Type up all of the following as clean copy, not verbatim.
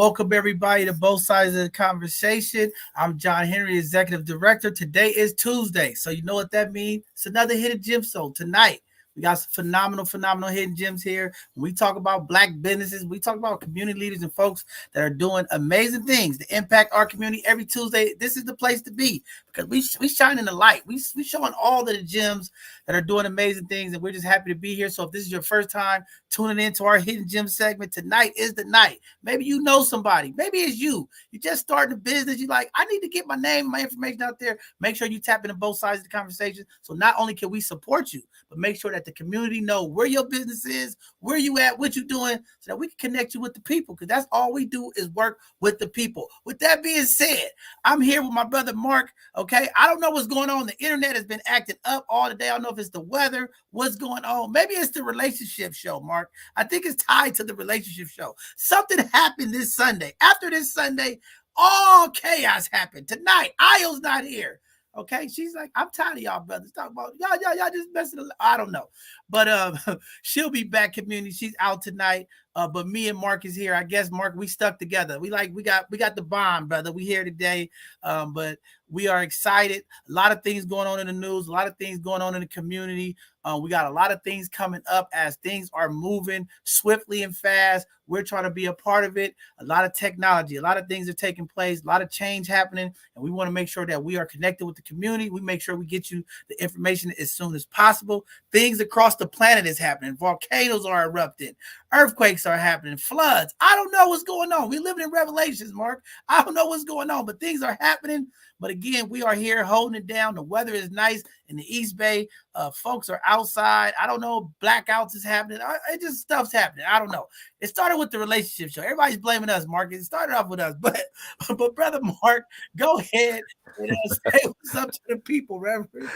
Welcome everybody to both sides of the conversation. I'm John Henry, Executive Director. Today is Tuesday, so you know what that means. It's another Hidden Gem show tonight. We got some phenomenal hidden gems here. When we talk about Black businesses, we talk about community leaders and folks that are doing amazing things to impact our community every Tuesday. This is the place to be because we shining the light. We showing all of the gems that are doing amazing things, and we're just happy to be here. So if this is your first time tuning into our Hidden Gem segment, tonight is the night. Maybe you know somebody. Maybe it's you. You just starting a business. You're like, I need to get my name, my information out there. Make sure you tap into both sides of the conversation. So not only can we support you, but make sure that the community know where your business is, where you at, what you doing, so that we can connect you with the people. Because that's all we do is work with the people. With that being said, I'm here with my brother Mark. Okay, I don't know what's going on. The internet has been acting up all the day. I don't know if it's the weather, what's going on. Maybe it's the relationship show, Mark. I think it's tied to the relationship show. Something happened this Sunday. After this Sunday, all chaos happened. Tonight, Io's not here. Okay, she's like, I'm tired of y'all brothers talking about y'all just messing. I don't know, but she'll be back. Community, she's out tonight. But me and Mark is here. I guess Mark, we stuck together. We got the bond, brother. We here today. But we are excited. A lot of things going on in the news, a lot of things going on in the community. We got a lot of things coming up as things are moving swiftly and fast. We're trying to be a part of it. A lot of technology, a lot of things are taking place, a lot of change happening, and we want to make sure that we are connected with the community. We make sure we get you the information as soon as possible. Things across the planet is happening. Volcanoes are erupting, earthquakes are happening, floods. I don't know what's going on. We live in Revelations, Mark. I don't know what's going on, but things are happening. But again, we are here holding it down. The weather is nice in the East Bay. Folks are outside. I don't know. Blackouts is happening. It just stuff's happening. I don't know. It started with the relationship show. Everybody's blaming us, Mark. It started off with us. But brother Mark, go ahead and say what's up to the people, Reverend.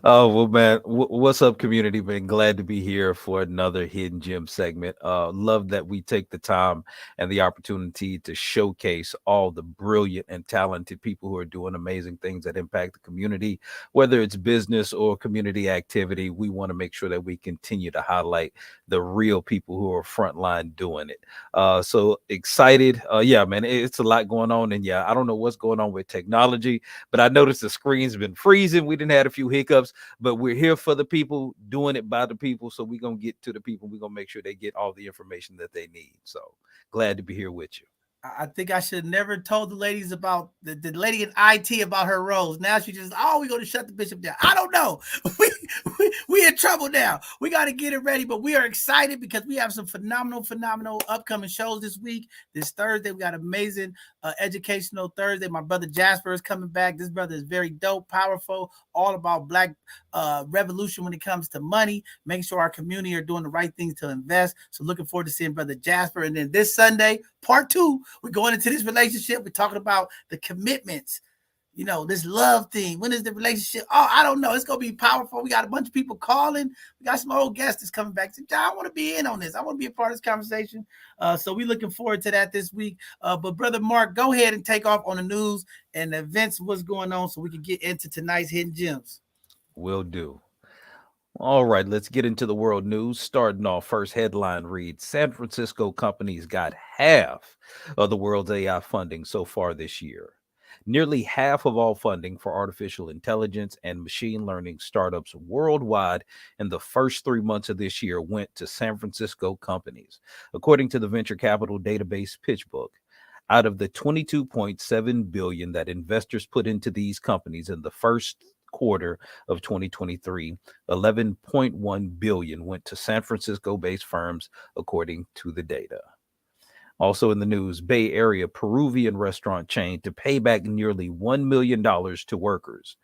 Oh well, man. What's up, community? Man, glad to be here for another Hidden Gem segment. Love that we take the time and the opportunity to showcase all the brilliant and talented people who are doing amazing things that impact the community, whether it's business or community activity. We want to make sure that we continue to highlight the real people who are frontline doing it. So excited. Yeah, man, it's a lot going on, and yeah, I don't know what's going on with technology, but I noticed the screen's been freezing. We didn't have a few hiccups, but we're here for the people, doing it by the people. So we're gonna get to the people. We're gonna make sure they get all the information that they need. So glad to be here with you. I think I should have never told the ladies about the lady in IT about her roles. Now she just, oh, we're going to shut the bishop down. I don't know. We in trouble now. We got to get it ready, but we are excited because we have some phenomenal upcoming shows this week. This Thursday, we got amazing educational Thursday. My brother Jasper is coming back. This brother is very dope, powerful, all about Black revolution when it comes to money, making sure our community are doing the right things to invest. So looking forward to seeing brother Jasper. And then this Sunday, part 2, we're going into this relationship. We're talking about the commitments, this love thing. When is the relationship? Oh, I don't know. It's going to be powerful. We got a bunch of people calling. We got some old guests that's coming back. John, I want to be in on this. I want to be a part of this conversation. So we're looking forward to that this week. But brother Mark, go ahead and take off on the news and the events, what's going on, so we can get into tonight's Hidden Gems. Will do. All right, let's get into the world news. Starting off, first headline reads San Francisco companies got half of the world's AI funding so far this year. Nearly half of all funding for artificial intelligence and machine learning startups worldwide in the first 3 months of this year went to San Francisco companies, according to the venture capital database PitchBook. Out of the 22.7 billion that investors put into these companies in the first quarter of 2023, 11.1 billion went to San Francisco-based firms, according to the data. Also in the news, Bay Area Peruvian restaurant chain to pay back nearly $1 million to workers.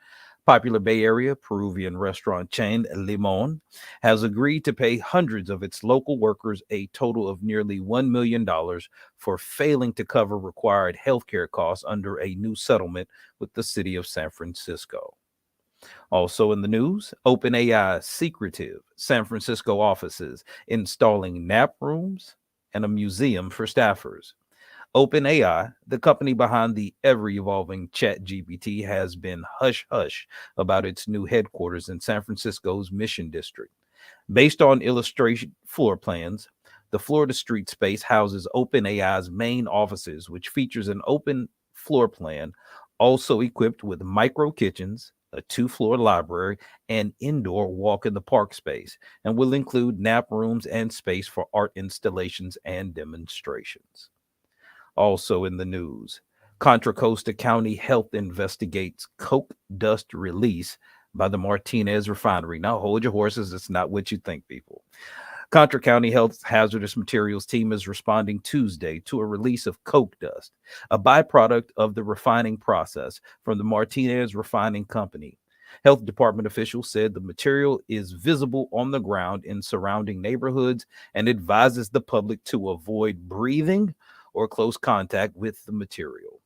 Popular Bay Area Peruvian restaurant chain Limon has agreed to pay hundreds of its local workers a total of nearly $1 million for failing to cover required healthcare costs under a new settlement with the city of San Francisco. Also in the news, OpenAI secretive San Francisco offices installing nap rooms and a museum for staffers. OpenAI, the company behind the ever-evolving ChatGPT, has been hush-hush about its new headquarters in San Francisco's Mission District. Based on illustration floor plans, the Florida Street space houses OpenAI's main offices, which features an open floor plan, also equipped with micro kitchens, a 2-floor library, and indoor walk-in-the-park space, and will include nap rooms and space for art installations and demonstrations. Also in the news, Contra Costa County Health investigates coke dust release by the Martinez refinery. Now hold your horses. It's not what you think, people. Contra County Health Hazardous Materials team is responding Tuesday to a release of coke dust, a byproduct of the refining process from the Martinez Refining Company. Health department officials said the material is visible on the ground in surrounding neighborhoods and advises the public to avoid breathing or close contact with the material.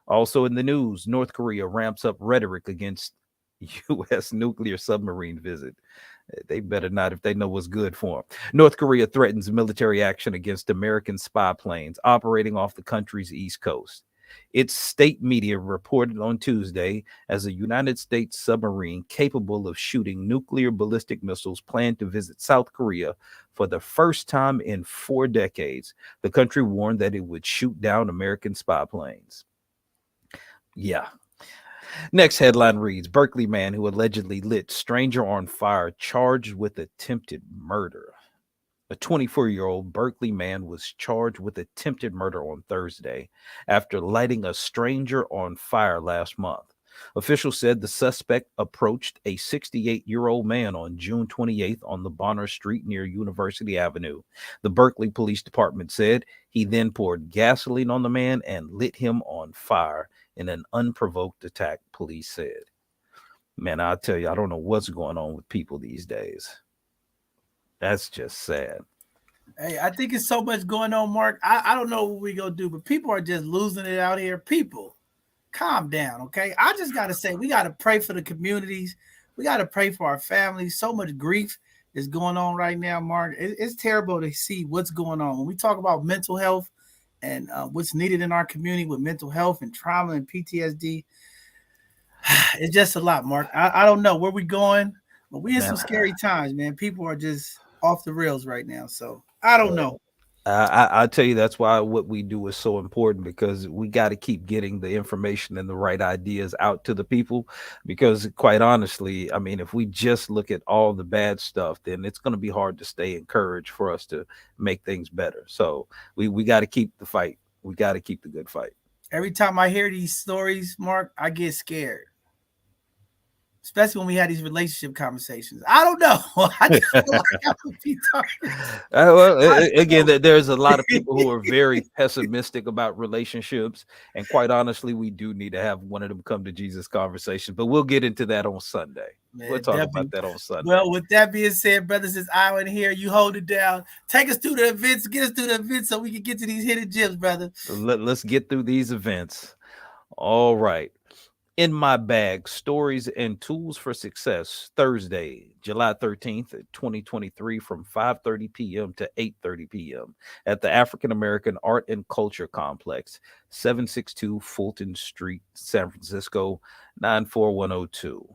Also in the news, North Korea ramps up rhetoric against U.S. nuclear submarine visit. They better not if they know what's good for them. North Korea threatens military action against American spy planes operating off the country's east coast. Its state media reported on Tuesday as a United States submarine capable of shooting nuclear ballistic missiles planned to visit South Korea for the first time in 4 decades. The country warned that it would shoot down American spy planes. Yeah. Next headline reads Berkeley man who allegedly lit stranger on fire charged with attempted murder. A 24-year-old Berkeley man was charged with attempted murder on Thursday after lighting a stranger on fire last month. Officials said the suspect approached a 68-year-old man on June 28th on the Bonner Street near University Avenue. The Berkeley Police Department said he then poured gasoline on the man and lit him on fire in an unprovoked attack, police said. Man, I'll tell you, I don't know what's going on with people these days. That's just sad. Hey, I think it's so much going on, Mark. I don't know what we gonna do, but people are just losing it out here. People, calm down, okay? I just gotta say, we gotta pray for the communities. We gotta pray for our families. So much grief is going on right now, Mark. It's terrible to see what's going on. When we talk about mental health and what's needed in our community with mental health and trauma and PTSD, it's just a lot, Mark. I don't know where we going, but we in Man, some scary times, man. People are just off the rails right now. So I don't know. I tell you that's why what we do is so important, because we got to keep getting the information and the right ideas out to the people, because quite honestly, I mean, if we just look at all the bad stuff, then it's going to be hard to stay encouraged for us to make things better. So we got to keep the fight. We got to keep the good fight. Every time I hear these stories, Mark, I get scared. Especially when we had these relationship conversations. I don't know. I just feel like I would be talking. Again, there's a lot of people who are very pessimistic about relationships, and quite honestly, we do need to have one of them come to Jesus conversation. But we'll get into that on Sunday. Man, we'll talk definitely. about that on Sunday. Well, with that being said, brothers, it's Island here. You hold it down. Take us through the events. Get us through the events so we can get to these hidden gems, brother. Let's get through these events. All right. In My Bag, Stories and Tools for Success, Thursday, July 13th, 2023, from 5:30 p.m. to 8:30 p.m. at the African American Art and Culture Complex, 762 Fulton Street, San Francisco, 94102.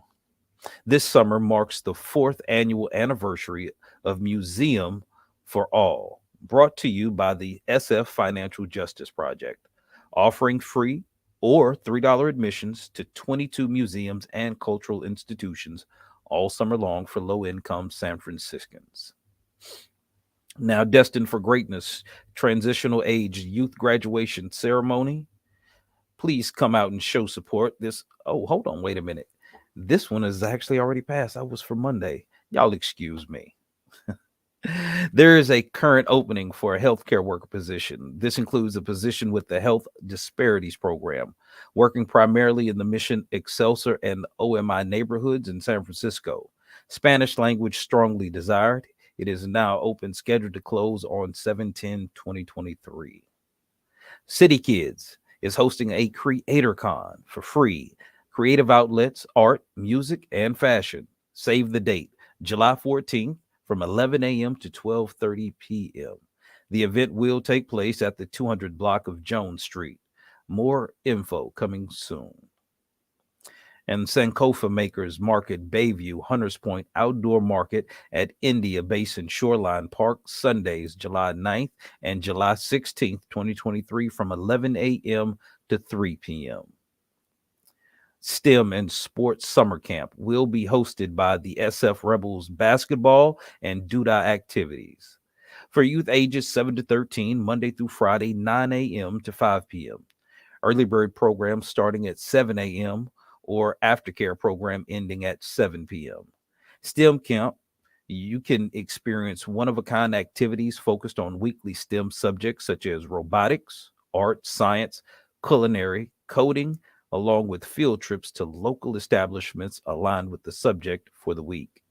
This summer marks the 4th annual anniversary of Museum for All, brought to you by the SF Financial Justice Project, offering free or $3 admissions to 22 museums and cultural institutions all summer long for low-income San Franciscans. Now, destined for greatness, transitional age youth graduation ceremony. Please come out and show support. Hold on, wait a minute. This one is actually already passed. That was for Monday. Y'all excuse me. There is a current opening for a healthcare worker position. This includes a position with the Health Disparities Program, working primarily in the Mission Excelsior and OMI neighborhoods in San Francisco. Spanish language strongly desired. It is now open, scheduled to close on 7/10/2023. City Kids is hosting a CreatorCon for free. Creative outlets, art, music, and fashion. Save the date, July 14th. From 11 a.m. to 12:30 p.m. The event will take place at the 200 block of Jones Street. More info coming soon. And Sankofa Makers Market Bayview Hunters Point Outdoor Market at India Basin Shoreline Park, Sundays, July 9th and July 16th, 2023, from 11 a.m. to 3 p.m. STEM and Sports Summer Camp will be hosted by the SF Rebels basketball and Duda activities for youth ages 7 to 13, Monday through Friday, 9 a.m. to 5 p.m. Early bird program starting at 7 a.m. or aftercare program ending at 7 p.m. STEM Camp, you can experience one-of-a-kind activities focused on weekly STEM subjects such as robotics, art, science, culinary, coding, along with field trips to local establishments aligned with the subject for the week.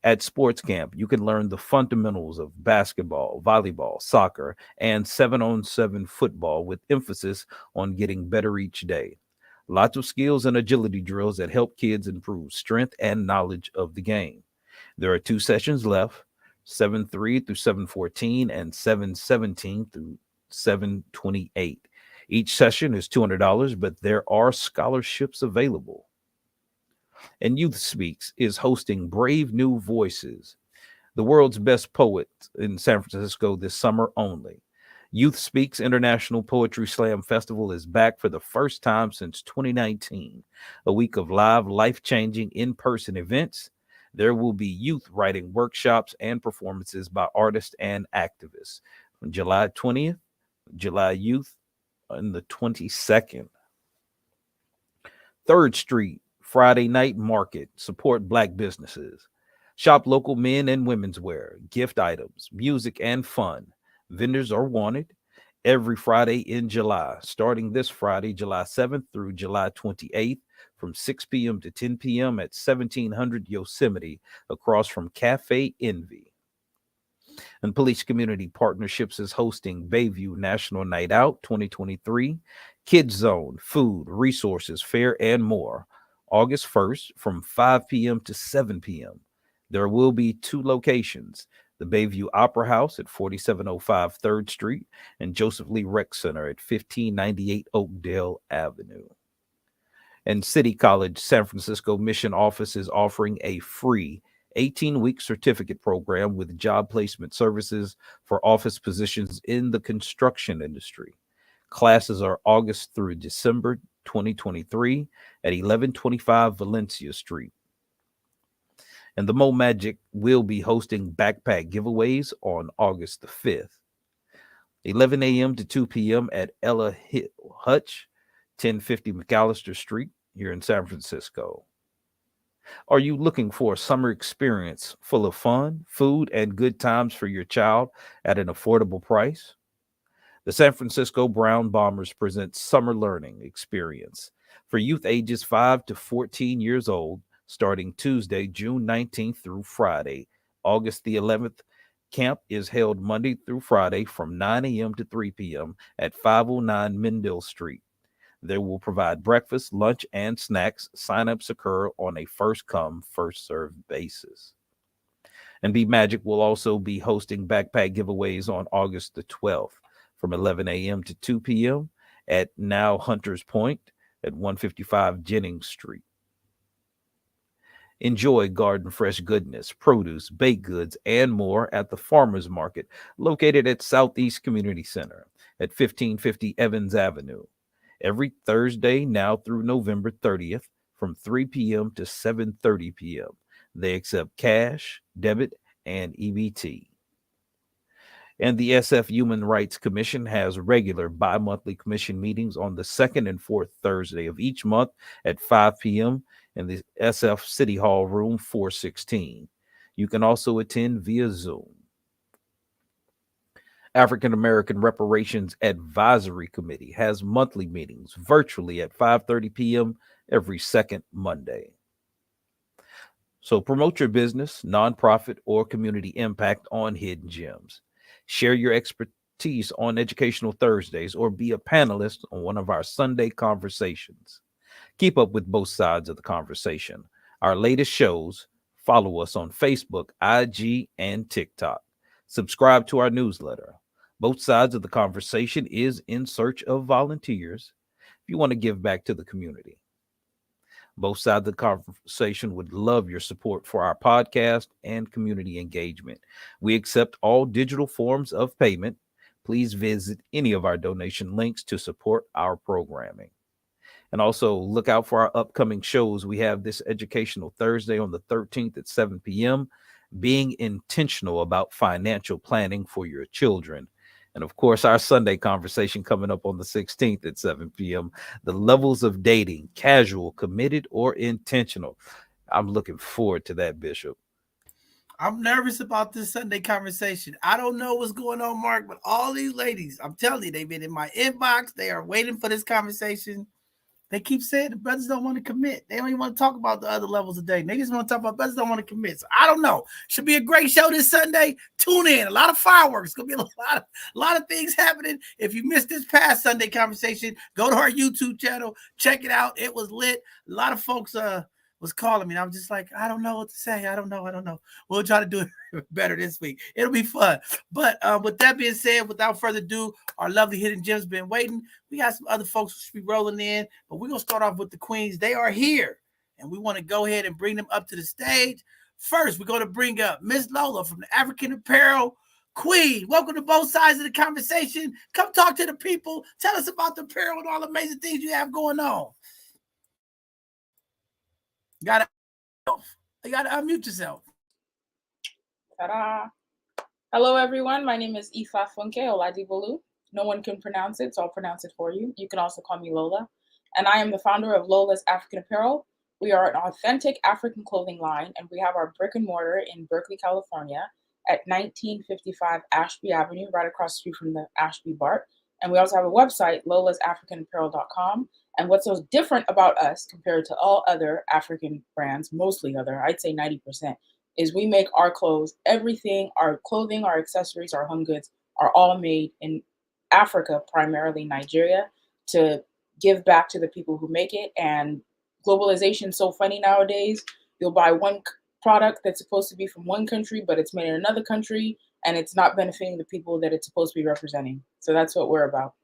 At Sports Camp, you can learn the fundamentals of basketball, volleyball, soccer, and 7-on-7 football with emphasis on getting better each day. Lots of skills and agility drills that help kids improve strength and knowledge of the game. There are 2 sessions left, 7:03 through 7:14 and 7:17 through 7:28. Each session is $200, but there are scholarships available. And Youth Speaks is hosting Brave New Voices, the world's best poets in San Francisco this summer only. Youth Speaks International Poetry Slam Festival is back for the first time since 2019. A week of live, life changing in person events. There will be youth writing workshops and performances by artists and activists on July 20th, July Youth, and the 22nd. 3rd Street Friday Night Market. Support Black businesses. Shop local men and women's wear, gift items, music, and fun. Vendors are wanted every Friday in July, starting this Friday, July 7th through July 28th, from 6 p.m. to 10 p.m. at 1700 Yosemite, across from Cafe Envy. And Police Community Partnerships is hosting Bayview National Night Out 2023, Kids Zone, food, resources, fair, and more, August 1st from 5 p.m. to 7 p.m. There will be 2 locations, the Bayview Opera House at 4705 3rd Street and Joseph Lee Rec Center at 1598 Oakdale Avenue. And City College San Francisco Mission Office is offering a free 18-week certificate program with job placement services for office positions in the construction industry. Classes are August through December 2023 at 1125 Valencia Street. And the Mo Magic will be hosting backpack giveaways on August the 5th, 11 a.m. to 2 p.m. at Ella Hutch, 1050 McAllister Street here in San Francisco. Are you looking for a summer experience full of fun, food, and good times for your child at an affordable price? The San Francisco Brown Bombers presents Summer Learning Experience for youth ages 5 to 14 years old, starting Tuesday, June 19th through Friday, August the 11th. Camp is held Monday through Friday from 9 a.m. to 3 p.m. at 509 Mendel Street. They will provide breakfast, lunch, and snacks. Sign-ups occur on a first-come, first-served basis. And Be Magic will also be hosting backpack giveaways on August the 12th from 11 a.m. to 2 p.m. at Now Hunters Point at 155 Jennings Street. Enjoy garden fresh goodness, produce, baked goods, and more at the Farmers Market located at Southeast Community Center at 1550 Evans Avenue. Every Thursday now through November 30th from 3 p.m. to 7:30 p.m. They accept cash, debit, and EBT. And the SF Human Rights Commission has regular bi-monthly commission meetings on the 2nd and 4th Thursday of each month at 5 p.m. in the SF City Hall Room 416. You can also attend via Zoom. African American Reparations Advisory Committee has monthly meetings virtually at 5:30 p.m. every second Monday. So promote your business, nonprofit, or community impact on Hidden Gems. Share your expertise on Educational Thursdays or be a panelist on one of our Sunday conversations. Keep up with both sides of the conversation. Our latest shows, follow us on Facebook, IG, and TikTok. Subscribe to our newsletter. Both sides of the conversation is in search of volunteers if you want to give back to the community. Both sides of the conversation would love your support for our podcast and community engagement. We accept all digital forms of payment. Please visit any of our donation links to support our programming. And also look out for our upcoming shows. We have this Educational Thursday on the 13th at 7 p.m., being intentional about financial planning for your children. And of course, our Sunday conversation coming up on the 16th at 7 p.m. The levels of dating, casual, committed, or intentional. I'm looking forward to that, Bishop. I'm nervous about this Sunday conversation. I don't know what's going on, Mark, but all these ladies, I'm telling you, they've been in my inbox. They are waiting for this conversation. They keep saying the brothers don't want to commit. They don't even want to talk about the other levels of dating. They just want to talk about brothers don't want to commit. So I don't know. Should be a great show this Sunday. Tune in. A lot of fireworks. It's gonna be a lot of things happening. If you missed this past Sunday conversation, go to our YouTube channel. Check it out. It was lit. A lot of folks was calling me. And I was just like, I don't know what to say. I don't know. We'll try to do it better this week. It'll be fun. But with that being said, without further ado, our lovely Hidden Gems been waiting. We got some other folks who should be rolling in, but we're going to start off with the queens. They are here, and we want to go ahead and bring them up to the stage. First, we're going to bring up Miss Lola from the African Apparel Queen. Welcome to both sides of the conversation. Come talk to the people. Tell us about the apparel and all the amazing things you have going on. You gotta unmute yourself. Ta-da. Hello, everyone. My name is Ifa Funke Oladibolu. No one can pronounce it, so I'll pronounce it for you. You can also call me Lola. And I am the founder of Lola's African Apparel. We are an authentic African clothing line, and we have our brick and mortar in Berkeley, California at 1955 Ashby Avenue, right across the street from the Ashby BART. And we also have a website, lolasafricanapparel.com. And what's so different about us compared to all other African brands, mostly other, I'd say 90%, is we make our clothes, everything, our clothing, our accessories, our home goods are all made in Africa, primarily Nigeria, to give back to the people who make it. And globalization is so funny nowadays. You'll buy one product that's supposed to be from one country, but it's made in another country, and it's not benefiting the people that it's supposed to be representing. So that's what we're about.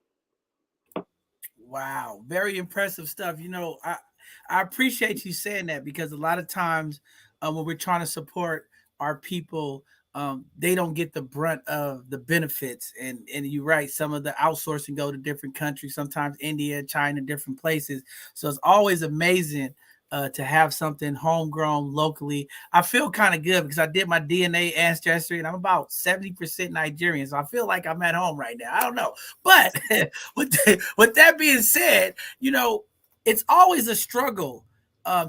Wow, very impressive stuff. You know, I appreciate you saying that, because a lot of times when we're trying to support our people, they don't get the brunt of the benefits. And you're right, some of the outsourcing go to different countries, sometimes India, China, different places. So it's always amazing to have something homegrown locally. I feel kind of good because I did my DNA ancestry and I'm about 70% Nigerian. So I feel like I'm at home right now. I don't know. But with that being said, you know, it's always a struggle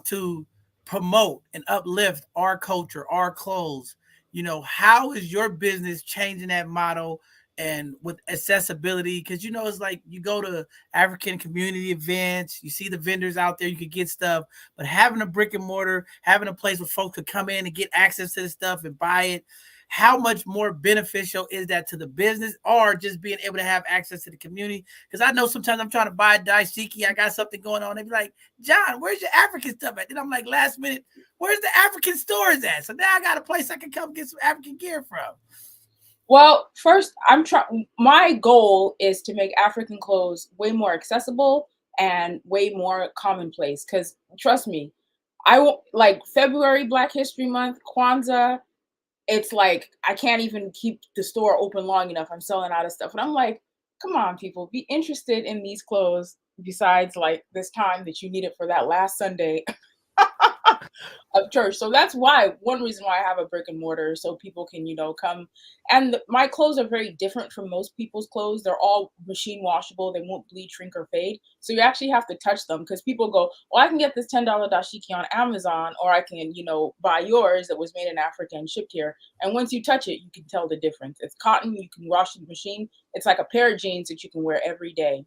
to promote and uplift our culture, our clothes. You know, how is your business changing that motto and with accessibility? Because, you know, it's like you go to African community events, you see the vendors out there, you could get stuff, but having a brick and mortar, having a place where folks could come in and get access to the stuff and buy it, how much more beneficial is that to the business, or just being able to have access to the community? Because I know sometimes I'm trying to buy a dashiki, I got something going on, they be like, John, where's your African stuff at? Then I'm like, last minute, where's the African stores at? So now I got a place I can come get some African gear from. Well, first, my goal is to make African clothes way more accessible and way more commonplace. Because trust me, I won't, like February, Black History Month, Kwanzaa, it's like I can't even keep the store open long enough. I'm selling out of stuff. And I'm like, come on, people, be interested in these clothes besides like this time that you need it for that last Sunday of church. So that's why, one reason why I have a brick and mortar, so people can, you know, come. And my clothes are very different from most people's clothes. They're all machine washable. They won't bleed, shrink, or fade. So you actually have to touch them, because people go, well, I can get this $10 dashiki on Amazon, or I can, you know, buy yours that was made in Africa and shipped here. And once you touch it, you can tell the difference. It's cotton. You can wash the machine. It's like a pair of jeans that you can wear every day.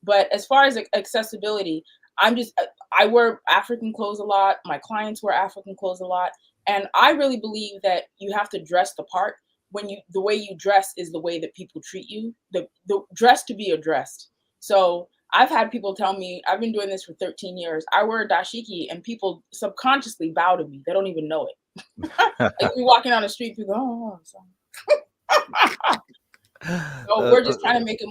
But as far as accessibility, I wear African clothes a lot. My clients wear African clothes a lot. And I really believe that you have to dress the part. The way you dress is the way that people treat you. The dress to be addressed. So I've had people tell me, I've been doing this for 13 years. I wear a dashiki and people subconsciously bow to me. They don't even know it. Like you're walking on the street, people go, oh, sorry. So we're just trying to make it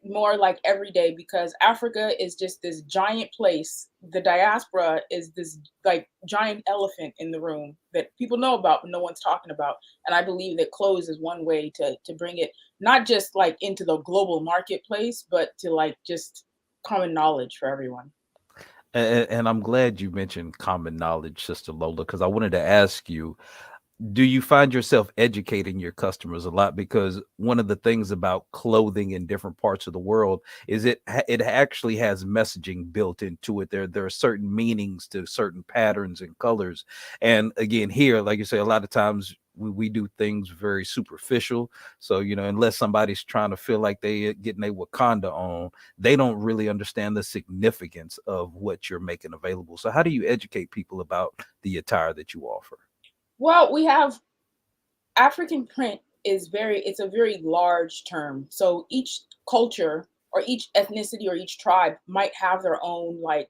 more like everyday, because Africa is just this giant place. The diaspora is this like giant elephant in the room that people know about, but no one's talking about. And I believe that clothes is one way to bring it, not just like into the global marketplace, but to like just common knowledge for everyone. And I'm glad you mentioned common knowledge, Sister Lola, because I wanted to ask you, do you find yourself educating your customers a lot? Because one of the things about clothing in different parts of the world is it actually has messaging built into it. There are certain meanings to certain patterns and colors. And again, here, like you say, a lot of times we do things very superficial. So, you know, unless somebody's trying to feel like they getting a Wakanda on, they don't really understand the significance of what you're making available. So how do you educate people about the attire that you offer? Well, we have African print it's a very large term. So each culture or each ethnicity or each tribe might have their own like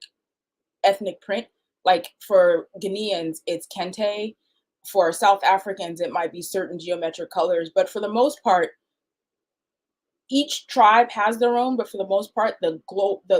ethnic print, Like for Ghanaians, it's kente. For South Africans, it might be certain geometric colors. But for the most part, each tribe has their own, but for the most part, the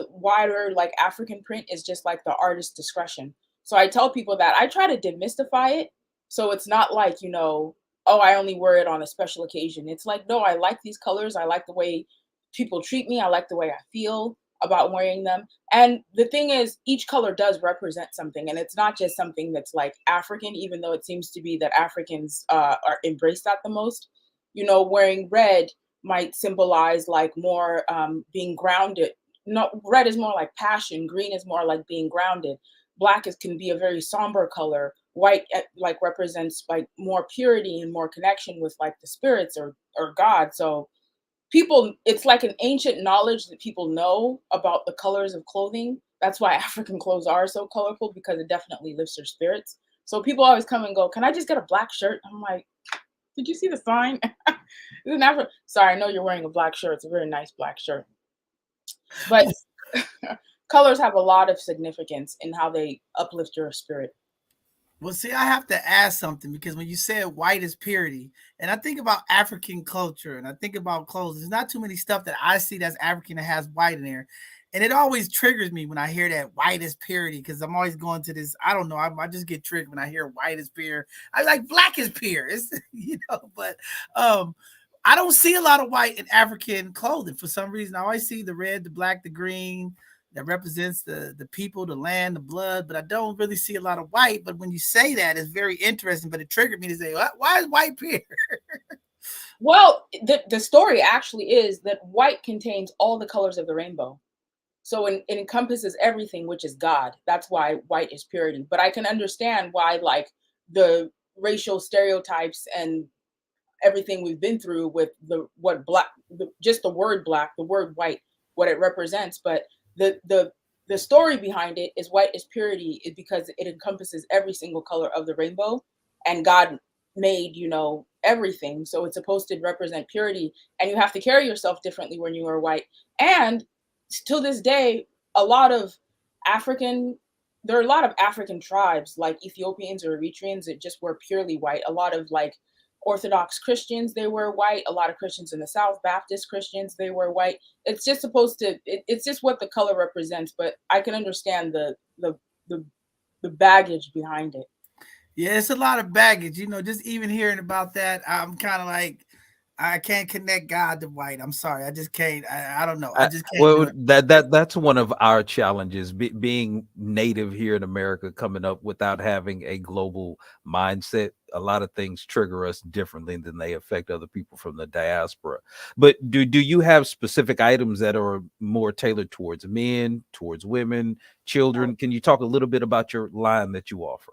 wider like African print is just like the artist's discretion. So I tell people that I try to demystify it, so it's not like, oh, I only wear it on a special occasion. It's like, no, I like these colors. I like the way people treat me. I like the way I feel about wearing them. And the thing is, each color does represent something, and it's not just something that's like African, even though it seems to be that Africans are embrace that the most. Wearing red might symbolize like more being grounded. No, red is more like passion. Green is more like being grounded. Black can be a very somber color. White like represents like more purity and more connection with like the spirits or God. So it's like an ancient knowledge that people know about the colors of clothing. That's why African clothes are so colorful, because it definitely lifts their spirits. So people always come and go, can I just get a black shirt? I'm like, did you see the sign? Sorry, I know you're wearing a black shirt. It's a very nice black shirt. But colors have a lot of significance in how they uplift your spirit. Well, see, I have to ask something, because when you said white is purity, and I think about African culture and I think about clothes, there's not too many stuff that I see that's African that has white in there. And it always triggers me when I hear that white is purity, because I'm always going to this. I don't know. I just get triggered when I hear white is pure. I like black is pure. It's but I don't see a lot of white in African clothing for some reason. I always see the red, the black, the green that represents the people, the land, the blood, but I don't really see a lot of white. But when you say that, it's very interesting. But it triggered me to say, why is white pure? Well, the story actually is that white contains all the colors of the rainbow. So it encompasses everything, which is God. That's why white is purity. But I can understand why, like, the racial stereotypes and everything we've been through with just the word black, the word white, what it represents. But the story behind it is white is purity, is because it encompasses every single color of the rainbow, and God made everything, so it's supposed to represent purity, and you have to carry yourself differently when you are white. And to this day, there are a lot of African tribes like Ethiopians or Eritreans that just wear purely white. A lot of like Orthodox Christians, they wear white. A lot of Christians in the South, Baptist Christians, they wear white. It's just it's just what the color represents. But I can understand the baggage behind it. Yeah, it's a lot of baggage. Just even hearing about that, I'm kind of like, I can't connect God to white. I'm sorry, I just can't. I don't know. I just can't. Well, that's one of our challenges, being native here in America, coming up without having a global mindset. A lot of things trigger us differently than they affect other people from the diaspora. But do you have specific items that are more tailored towards men, towards women, children? Can you talk a little bit about your line that you offer?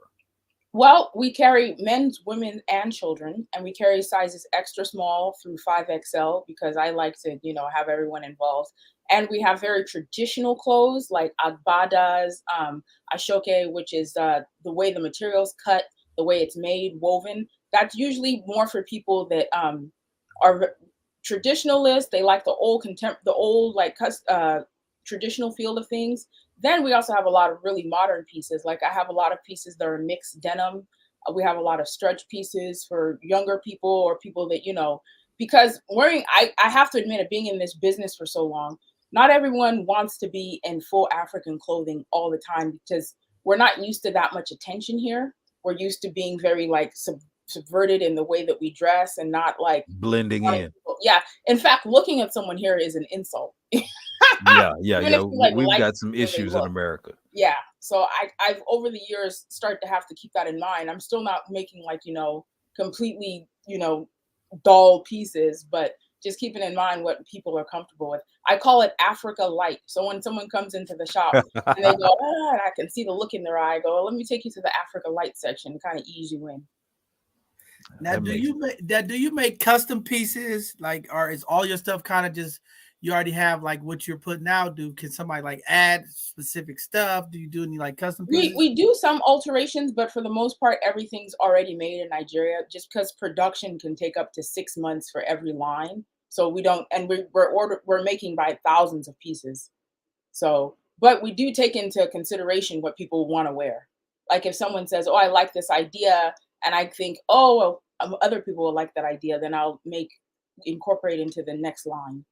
Well, we carry men's, women, and children, and we carry sizes extra small through 5XL, because I like to, have everyone involved. And we have very traditional clothes like agbadas, ashoke, which is the way the material's cut, the way it's made, woven. That's usually more for people that are traditionalists. They like the old traditional feel of things. Then we also have a lot of really modern pieces. Like I have a lot of pieces that are mixed denim. We have a lot of stretch pieces for younger people or people that, because I have to admit, it being in this business for so long, not everyone wants to be in full African clothing all the time, because we're not used to that much attention here. We're used to being very like subverted in the way that we dress, and not like blending in. Yeah. In fact, looking at someone here is an insult. Yeah. We've got some issues in America. Yeah. So I've over the years started to have to keep that in mind. I'm still not making like, completely, dull pieces, but just keeping in mind what people are comfortable with. I call it Africa Light. So when someone comes into the shop and they go, and I can see the look in their eye, I go, let me take you to the Africa Light section to kind of ease you in. Now, do you make custom pieces, like, or is all your stuff kind of just, you already have like what you're putting out? Can somebody like add specific stuff? Do you do any like custom pieces? We do some alterations, but for the most part, everything's already made in Nigeria, just because production can take up to 6 months for every line. So we don't, and we're making by thousands of pieces. So, but we do take into consideration what people want to wear. Like if someone says, "Oh, I like this idea," and I think, "Oh, well, other people will like that idea," then I'll incorporate into the next line.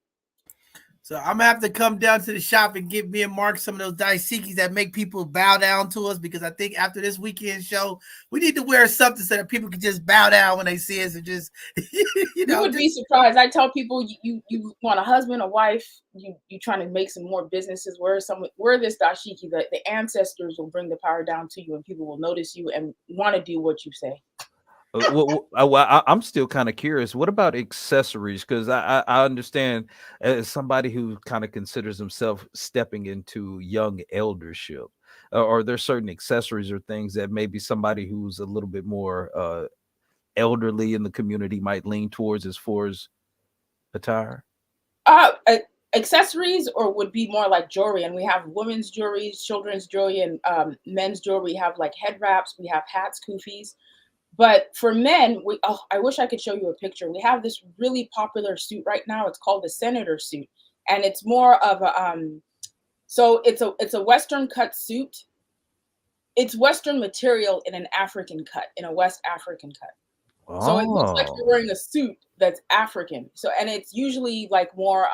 So I'm gonna have to come down to the shop and get me and Mark some of those daisikis that make people bow down to us, because I think after this weekend show, we need to wear something so that people can just bow down when they see us and just, You would be surprised. I tell people, you want a husband, a wife, you trying to make some more businesses. Wear this dashiki. The ancestors will bring the power down to you, and people will notice you and want to do what you say. I'm still kind of curious. What about accessories? Because I understand, as somebody who kind of considers himself stepping into young eldership, are there certain accessories or things that maybe somebody who's a little bit more elderly in the community might lean towards as far as attire? Accessories, or would be more like jewelry, and we have women's jewelry, children's jewelry, and men's jewelry. We have like head wraps, we have hats, kufis. But for men, I wish I could show you a picture. We have this really popular suit right now. It's called the senator suit, and it's more of a so it's a Western cut suit. It's Western material in an African cut, in a West African cut. So it looks like you're Oh, wearing a suit that's African. So, and it's usually like more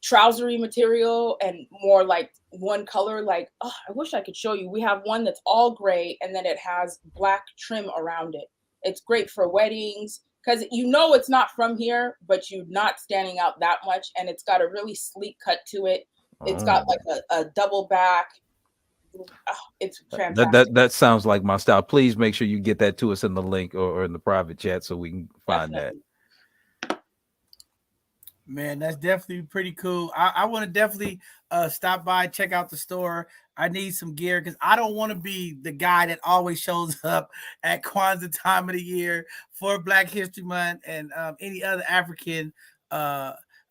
trousery material and more like one color. Like, oh, I wish I could show you. We have one that's all gray and then it has black trim around it. It's great for weddings because you know it's not from here, but you're not standing out that much. And it's got a really sleek cut to it. It's got oh. like a double back. Oh, it's That fantastic. that that sounds like my style. Please make sure you get that to us in the link or in the private chat so we can find that. Definitely. Man, that's definitely pretty cool. I want to definitely stop by, check out the store. I need some gear because I don't want to be the guy that always shows up at Kwanzaa time of the year for Black History Month and any other African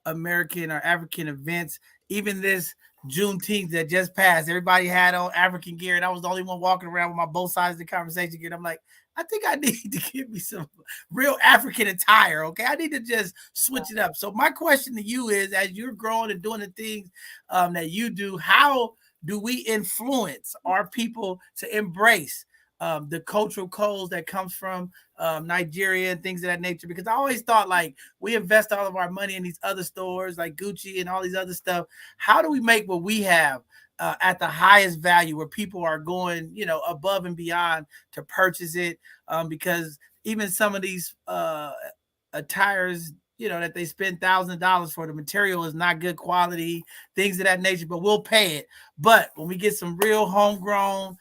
American or African events. Even this Juneteenth that just passed, everybody had on African gear, and I was the only one walking around with my both sides of the conversation gear. And I'm like, I think I need to get me some real African attire. Okay, I need to just switch it up. So my question to you is, as you're growing and doing the things that you do, how do we influence our people to embrace the cultural codes that comes from Nigeria and things of that nature? Because I always thought like we invest all of our money in these other stores like Gucci and all these other stuff. How do we make what we have at the highest value where people are going, above and beyond to purchase it? Because even some of these attires, that they spend $1,000 for, the material is not good quality, things of that nature, but we'll pay it. But when we get some real homegrown,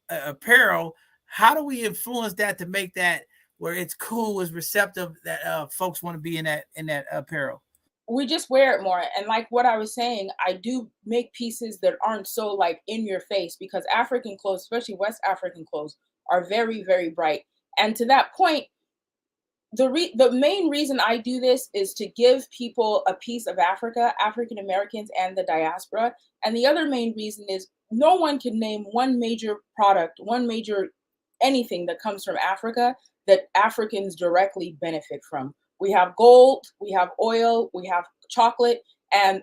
apparel, how do we influence that to make that where it's cool, is receptive, that folks want to be in that apparel? We just wear it more. And like what I was saying, I do make pieces that aren't so like in your face, because African clothes, especially West African clothes, are very, very bright. And to that point, the main reason I do this is to give people a piece of Africa, African Americans and the diaspora. And the other main reason is no one can name one major product, one major anything that comes from Africa that Africans directly benefit from. We have gold, we have oil, we have chocolate, and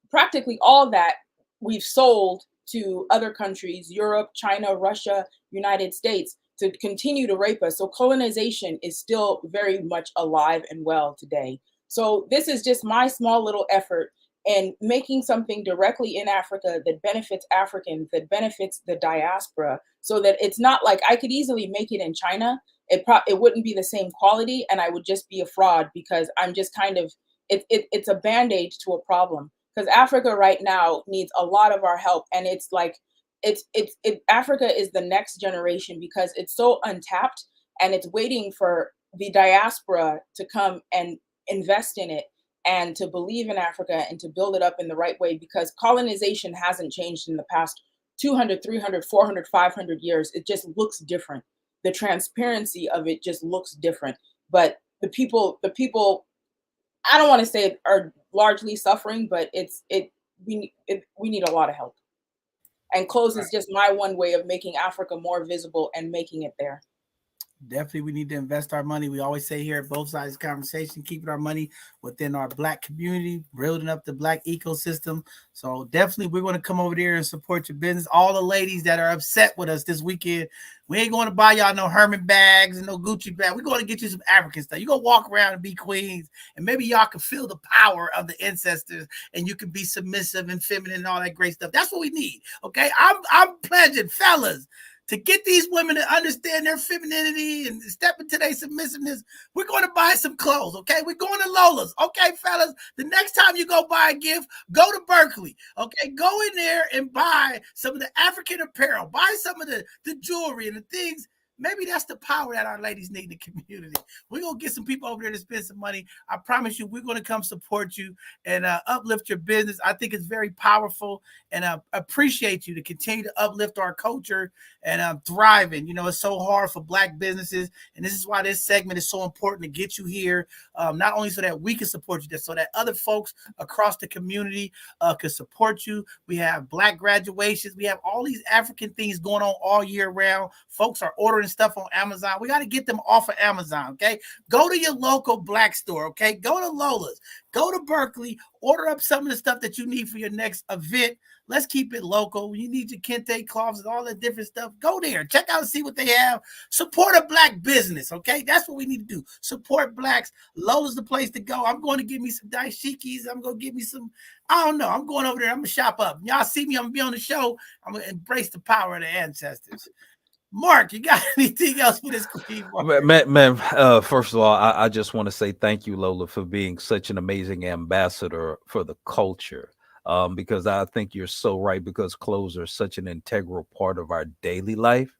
practically all that we've sold to other countries, Europe, China, Russia, United States, to continue to rape us. So colonization is still very much alive and well today. So this is just my small little effort in making something directly in Africa that benefits Africans, that benefits the diaspora, so that it's not like I could easily make it in China. It wouldn't be the same quality, and I would just be a fraud, because I'm just kind of it's a band-aid to a problem. Because Africa right now needs a lot of our help, and it's like Africa is the next generation, because it's so untapped and it's waiting for the diaspora to come and invest in it and to believe in Africa and to build it up in the right way, because colonization hasn't changed in the past 200, 300, 400, 500 years. It just looks different. The transparency of it just looks different. But the people, I don't want to say are largely suffering, but we need a lot of help. And clothes is just my one way of making Africa more visible and making it there. Definitely, we need to invest our money. We always say here at Both Sides Conversation, keeping our money within our Black community, building up the Black ecosystem. So definitely, we're going to come over there and support your business. All the ladies that are upset with us this weekend, we ain't going to buy y'all no Herman bags and no Gucci bags. We're going to get you some African stuff. You're going to walk around and be queens, and maybe y'all can feel the power of the ancestors, and you can be submissive and feminine and all that great stuff. That's what we need. Okay, I'm pledging, fellas, to get these women to understand their femininity and step into their submissiveness. We're going to buy some clothes, okay? We're going to Lola's, okay, fellas? The next time you go buy a gift, go to Berkeley, okay? Go in there and buy some of the African apparel. Buy some of the jewelry and the things. Maybe that's the power that our ladies need in the community. We're going to get some people over there to spend some money. I promise you, we're going to come support you and uplift your business. I think it's very powerful, and appreciate you to continue to uplift our culture and thriving. You know, it's so hard for Black businesses, and this is why this segment is so important to get you here, not only so that we can support you, so that other folks across the community can support you. We have Black graduations. We have all these African things going on all year round. Folks are ordering stuff on Amazon. We got to get them off of Amazon, okay? Go to your local Black store, okay? Go to Lola's, go to Berkeley, order up some of the stuff that you need for your next event. Let's keep it local. You need your kente cloths and all that different stuff. Go there, check out and see what they have. Support a Black business, okay? That's what we need to do. Support Blacks. Lola's the place to go. I'm going to get me some dashikis. I'm going to get me some, I don't know. I'm going over there. I'm going to shop up. Y'all see me, I'm going to be on the show. I'm going to embrace the power of the ancestors. Mark, you got anything else for this queen? Man, first of all, I just want to say thank you, Lola, for being such an amazing ambassador for the culture. Because I think you're so right, because clothes are such an integral part of our daily life,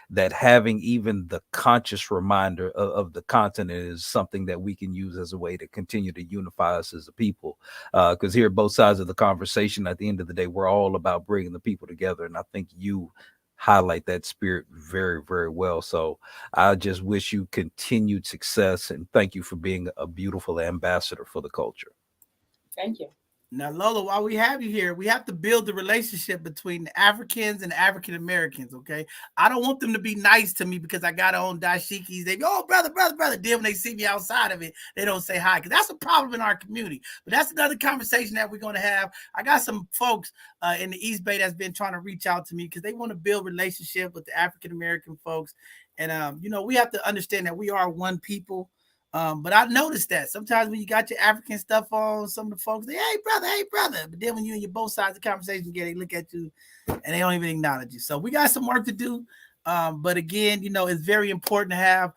that having even the conscious reminder of the continent is something that we can use as a way to continue to unify us as a people. Because here, both sides of the conversation, at the end of the day, we're all about bringing the people together. And I think you highlight that spirit very, very well. So I just wish you continued success, and thank you for being a beautiful ambassador for the culture. Thank you. Now, Lola, while we have you here, we have to build the relationship between the Africans and African Americans, okay? I don't want them to be nice to me because I got on dashikis. They go, oh, brother. Then when they see me outside of it, they don't say hi, because that's a problem in our community. But that's another conversation that we're going to have. I got some folks in the East Bay that's been trying to reach out to me because they want to build relationship with the African American folks. And, you know, we have to understand that we are one people. But I noticed that sometimes when you got your African stuff on, some of the folks, they, hey brother. But then when you and your both sides of the conversation get, they look at you and they don't even acknowledge you. So we got some work to do. But again, you know, it's very important to have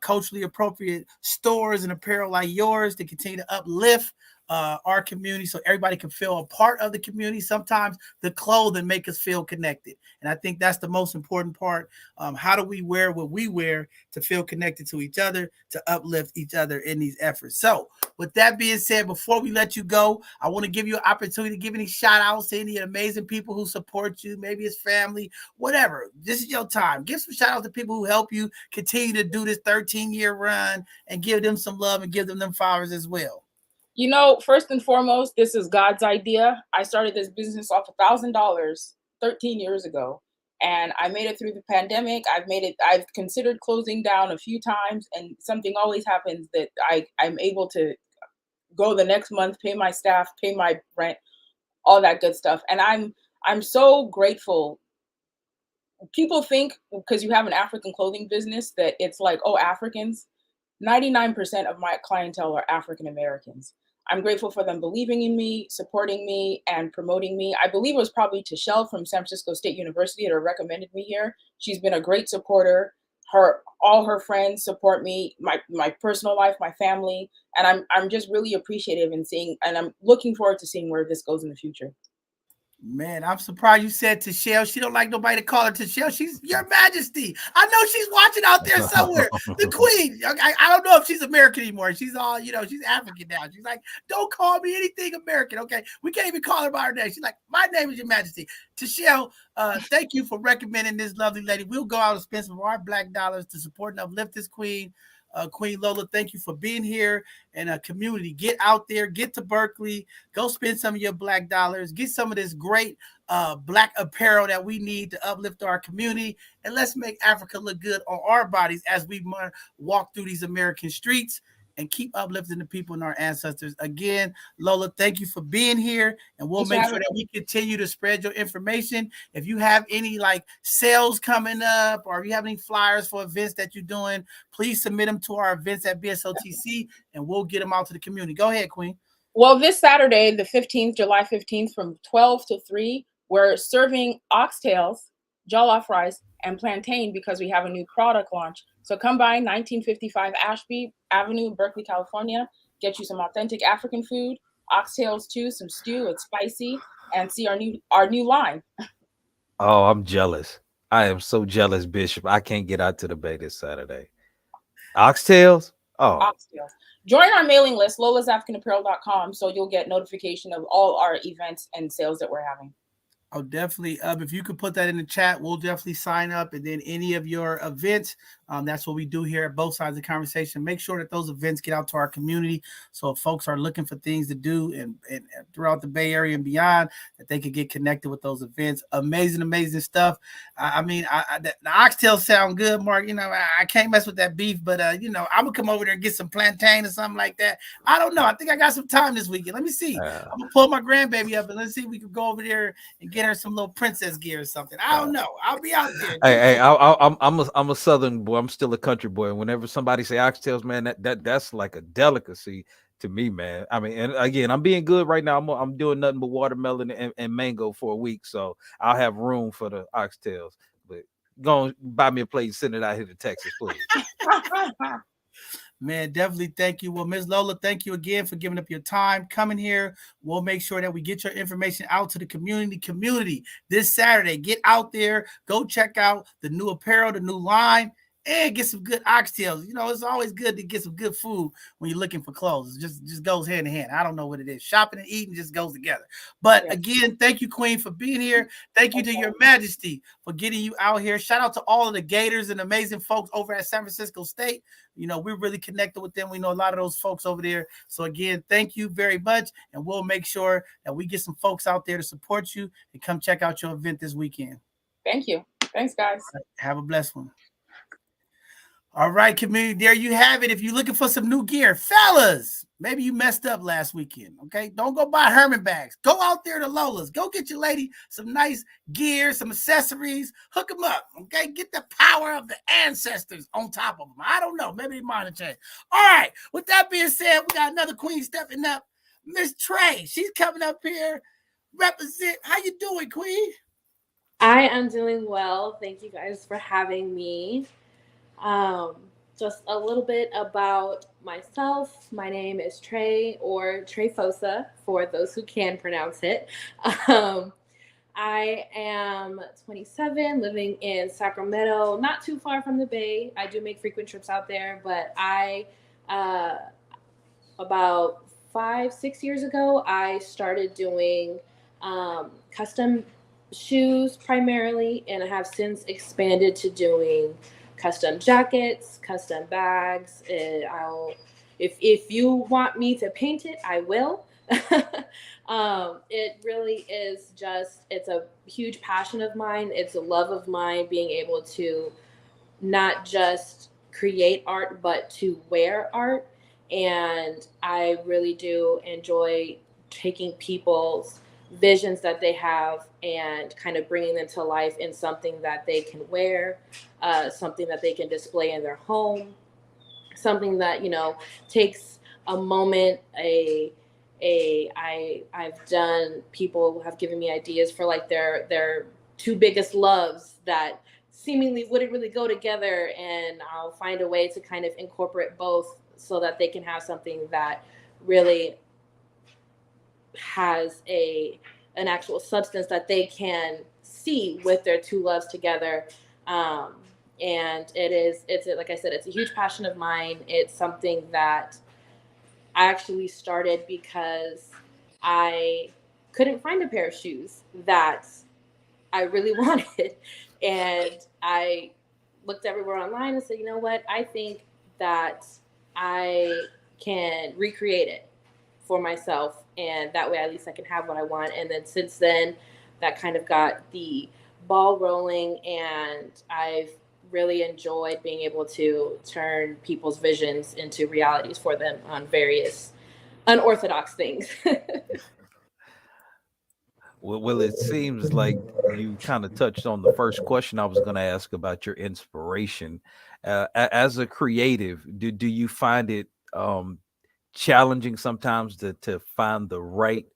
culturally appropriate stores and apparel like yours to continue to uplift our community, so everybody can feel a part of the community. Sometimes the clothing make us feel connected, and I think that's the most important part. How do we wear what we wear to feel connected to each other, to uplift each other in these efforts? So with that being said, before we let you go, I want to give you an opportunity to give any shout outs to any amazing people who support you, maybe it's family, whatever. This is your time. Give some shout outs to people who help you continue to do this 13-year run, and give them some love and give them flowers as well. You know, first and foremost, this is God's idea. I started this business off $1,000 13 years ago, and I made it through the pandemic. I've considered closing down a few times, and something always happens that I'm able to go the next month, pay my staff, pay my rent, all that good stuff. And I'm so grateful. People think because you have an African clothing business that it's like, oh, Africans. 99% of my clientele are African Americans. I'm grateful for them believing in me, supporting me, and promoting me. I believe it was probably Tashelle from San Francisco State University that recommended me here. She's been a great supporter. All her friends support me, my personal life, my family, and I'm just really appreciative and I'm looking forward to seeing where this goes in the future. Man, I'm surprised you said Tashelle. She don't like nobody to call her Tashelle. She's Your Majesty. I know she's watching out there somewhere. The Queen. I don't know if she's American anymore. She's all, you know, she's African now. She's like, don't call me anything American. Okay. We can't even call her by her name. She's like, my name is Your Majesty. Tashelle, thank you for recommending this lovely lady. We'll go out and spend some of our Black dollars to support and uplift this Queen. Queen Lola, thank you for being here. And community, get out there, get to Berkeley, go spend some of your Black dollars, get some of this great Black apparel that we need to uplift our community, and let's make Africa look good on our bodies as we walk through these American streets and keep uplifting the people and our ancestors. Again, Lola, thank you for being here, and we'll make sure that we continue to spread your information. If you have any like sales coming up, or if you have any flyers for events that you're doing, please submit them to our events at BSOTC, and we'll get them out to the community. Go ahead, Queen. Well, this Saturday, the 15th, July 15th, from 12 to 3, we're serving oxtails, jollof rice, and plantain because we have a new product launch. So come by 1955 Ashby Avenue, Berkeley, California. Get you some authentic African food, oxtails too, some stew. It's spicy, and see our new line. Oh, I'm jealous. I am so jealous, Bishop. I can't get out to the Bay this Saturday. Oxtails? Oh. Oxtails. Join our mailing list, lolasafricanapparel.com, so you'll get notification of all our events and sales that we're having. Oh, definitely. If you could put that in the chat, we'll definitely sign up. And then any of your events, that's what we do here at Both Sides of the Conversation. Make sure that those events get out to our community. So if folks are looking for things to do and throughout the Bay Area and beyond, that they could get connected with those events. Amazing stuff. The oxtails sound good, Mark. You know, I can't mess with that beef, but I'm gonna come over there and get some plantain or something like that. I don't know. I think I got some time this weekend. Let me see. I'm gonna pull my grandbaby up and let's see if we can go over there and get her some little princess gear or something. I don't know. I'll be out there. Hey, I'm a Southern boy. I'm still a country boy. And whenever somebody say oxtails, man, that's like a delicacy to me, man. I mean, and again, I'm being good right now. I'm doing nothing but watermelon and mango for a week, so I'll have room for the oxtails. But go and buy me a plate and send it out here to Texas, please. Man, definitely thank you. Well, Ms. Lola, thank you again for giving up your time, coming here. We'll make sure that we get your information out to the community this Saturday. Get out there, go check out the new apparel, the new line, and get some good oxtails. You know, it's always good to get some good food when you're looking for clothes. It just goes hand in hand. I don't know what it is. Shopping and eating just goes together. But again, thank you, Queen, for being here. Thank you to Your Majesty for getting you out here. Shout out to all of the Gators and amazing folks over at San Francisco State. You know, we're really connected with them. We know a lot of those folks over there. So again, thank you very much. And we'll make sure that we get some folks out there to support you and come check out your event this weekend. Thank you. Thanks, guys. Have a blessed one. All right, community, there you have it. If you're looking for some new gear, fellas, maybe you messed up last weekend, okay? Don't go buy Herman bags. Go out there to Lola's. Go get your lady some nice gear, some accessories. Hook them up, okay? Get the power of the ancestors on top of them. I don't know. Maybe they might have changed. All right, with that being said, we got another queen stepping up. Miss Trey, she's coming up here. Represent. How you doing, queen? I am doing well. Thank you guys for having me. Just a little bit about myself. My name is Trey, or Trey Fosa, for those who can pronounce it. I am 27, living in Sacramento, not too far from the Bay. I do make frequent trips out there, but about 5-6 years ago, I started doing custom shoes primarily, and I have since expanded to doing custom jackets, custom bags. If you want me to paint it, I will. It really is it's a huge passion of mine. It's a love of mine, being able to not just create art, but to wear art. And I really do enjoy taking people's visions that they have and kind of bringing them to life in something that they can wear, something that they can display in their home, something that, takes a moment. I've done, people have given me ideas for like their two biggest loves that seemingly wouldn't really go together, and I'll find a way to kind of incorporate both so that they can have something that really has an actual substance that they can see with their two loves together. And it's like I said, it's a huge passion of mine. It's something that I actually started because I couldn't find a pair of shoes that I really wanted. And I looked everywhere online and said, you know what? I think that I can recreate it for myself, and that way at least I can have what I want. And then since then, that kind of got the ball rolling, and I've really enjoyed being able to turn people's visions into realities for them on various unorthodox things. Well, it seems like you kind of touched on the first question I was going to ask about your inspiration. As a creative, do you find it challenging sometimes to find the right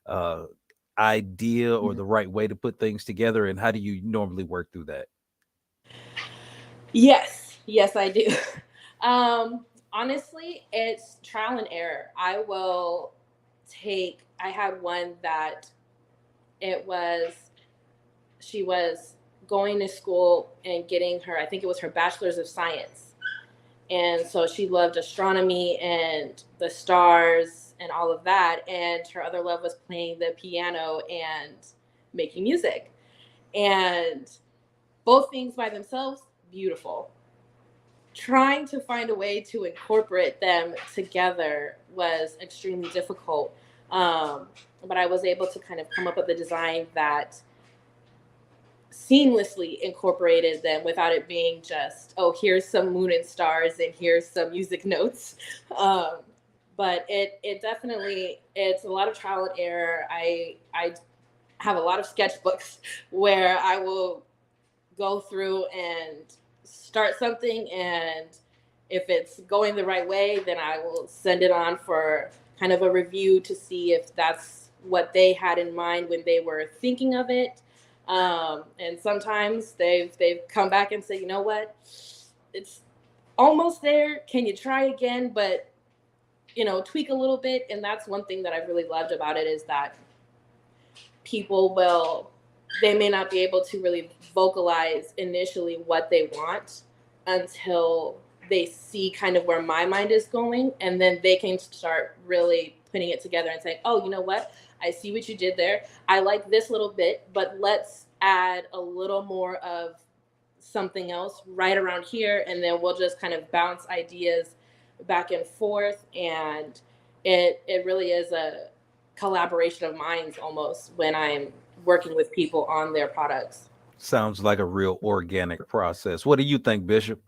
uh, idea or the right way to put things together? And how do you normally work through that? Yes, I do. Honestly, it's trial and error. I had one that it was, she was going to school and getting her, I think it was her bachelor's of science. And so she loved astronomy and the stars and all of that. And her other love was playing the piano and making music. And both things by themselves, beautiful. Trying to find a way to incorporate them together was extremely difficult. But I was able to kind of come up with a design that seamlessly incorporated them without it being just, oh, here's some moon and stars and here's some music notes. But it definitely, it's a lot of trial and error. I have a lot of sketchbooks where I will go through and start something, and if it's going the right way, then I will send it on for kind of a review to see if that's what they had in mind when they were thinking of it. And sometimes they've come back and say, you know what, it's almost there. Can you try again? But tweak a little bit. And that's one thing that I've really loved about it, is that they may not be able to really vocalize initially what they want until they see kind of where my mind is going, and then they can start really putting it together and saying, oh, you know what, I see what you did there. I like this little bit, but let's add a little more of something else right around here, and then we'll just kind of bounce ideas back and forth. And it really is a collaboration of minds almost when I'm working with people on their products. Sounds like a real organic process. What do you think, Bishop?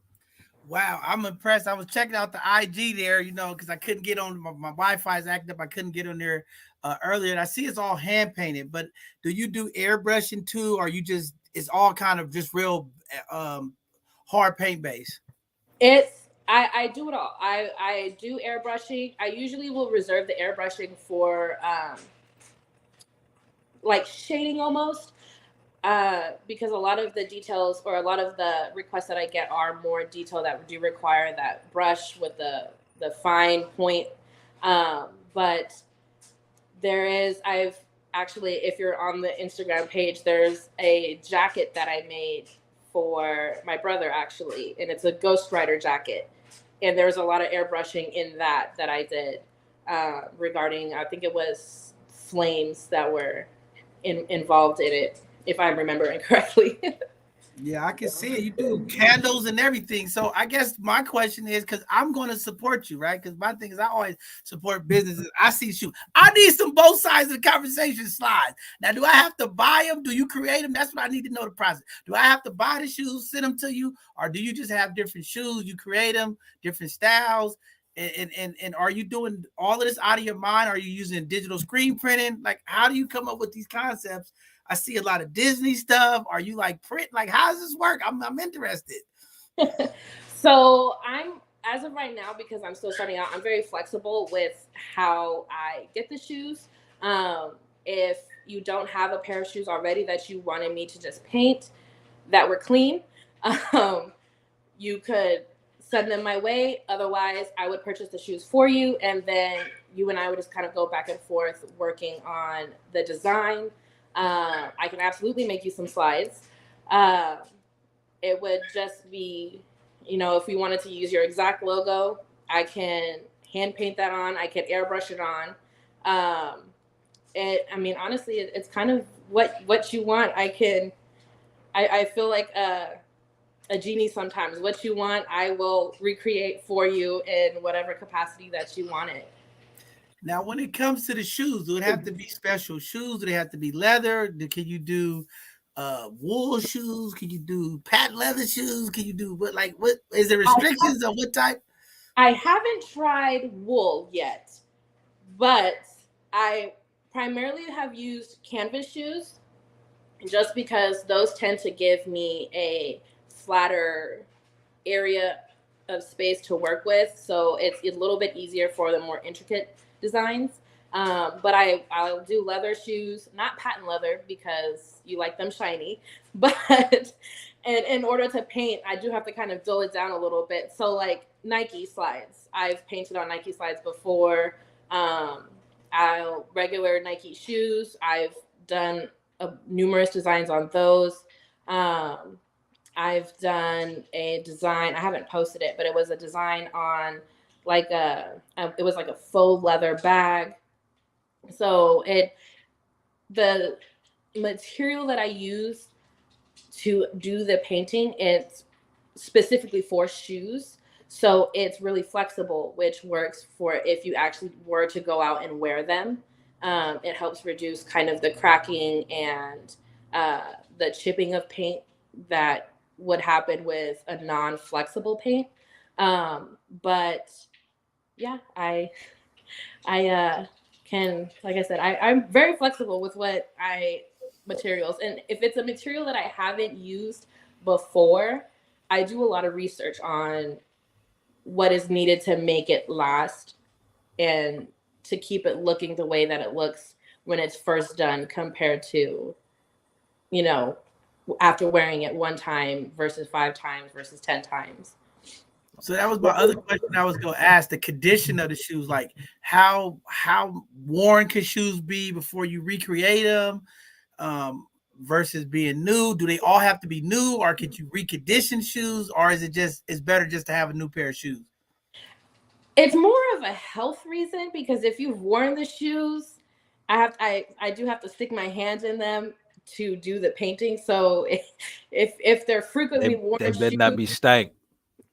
Wow, I'm impressed. I was checking out the IG there, because I couldn't get on my Wi-Fi is active. I couldn't get on there earlier, and I see it's all hand painted. But do you do airbrushing too, or it's all kind of just real hard paint base? I do it all. I do airbrushing. I usually will reserve the airbrushing for like shading almost. Because a lot of the details or a lot of the requests that I get are more detailed, that do require that brush with the fine point. But I've actually, if you're on the Instagram page, there's a jacket that I made for my brother actually, and it's a Ghost Rider jacket. And there was a lot of airbrushing in that I did regarding, I think it was flames that were involved in it, if I'm remembering correctly. Yeah, I can see it. You do candles and everything. So I guess my question is, because I'm going to support you, right? Because my thing is I always support businesses. I see shoes. I need some both sides of the conversation slides. Now, do I have to buy them? Do you create them? That's what I need to know, the process. Do I have to buy the shoes, send them to you? Or do you just have different shoes? You create them, different styles? And are you doing all of this out of your mind? Are you using digital screen printing? Like, how do you come up with these concepts? I see a lot of Disney stuff. Are you like print? Like, how does this work? I'm interested. So as of right now, because I'm still starting out, I'm very flexible with how I get the shoes. If you don't have a pair of shoes already that you wanted me to just paint that were clean, you could send them my way. Otherwise, I would purchase the shoes for you, and then you and I would just kind of go back and forth working on the design. I can absolutely make you some slides. It would just be, if we wanted to use your exact logo, I can hand paint that on. I can airbrush it on. Honestly, it's kind of what you want. I feel like a genie sometimes. What you want, I will recreate for you in whatever capacity that you want it. Now, when it comes to the shoes, do it have to be special shoes? Do they have to be leather? Can you do wool shoes? Can you do patent leather shoes? Can you do what is there restrictions on what type? I haven't tried wool yet, but I primarily have used canvas shoes just because those tend to give me a flatter area of space to work with. So it's a little bit easier for the more intricate designs. But I'll do leather shoes, not patent leather because you like them shiny, but and in order to paint, I do have to kind of dull it down a little bit. So like Nike slides, I've painted on Nike slides before. I'll regular Nike shoes, I've done numerous designs on those. I've done a design, I haven't posted it, but it was a design on like it was like a faux leather bag. So the material that I use to do the painting, it's specifically for shoes. So it's really flexible, which works for if you actually were to go out and wear them. It helps reduce kind of the cracking and the chipping of paint that would happen with a non-flexible paint. But yeah, I can, like I said, I'm very flexible with what materials. And if it's a material that I haven't used before, I do a lot of research on what is needed to make it last and to keep it looking the way that it looks when it's first done compared to, you know, after wearing it one time versus 5 times versus 10 times. So that was my other question I was going to ask, the condition of the shoes, like how worn can shoes be before you recreate them versus being new? Do they all have to be new, or could you recondition shoes, or is it just, it's better just to have a new pair of shoes? It's more of a health reason, because if you've worn the shoes, I do have to stick my hands in them to do the painting. So if they're frequently worn, they better not be stank.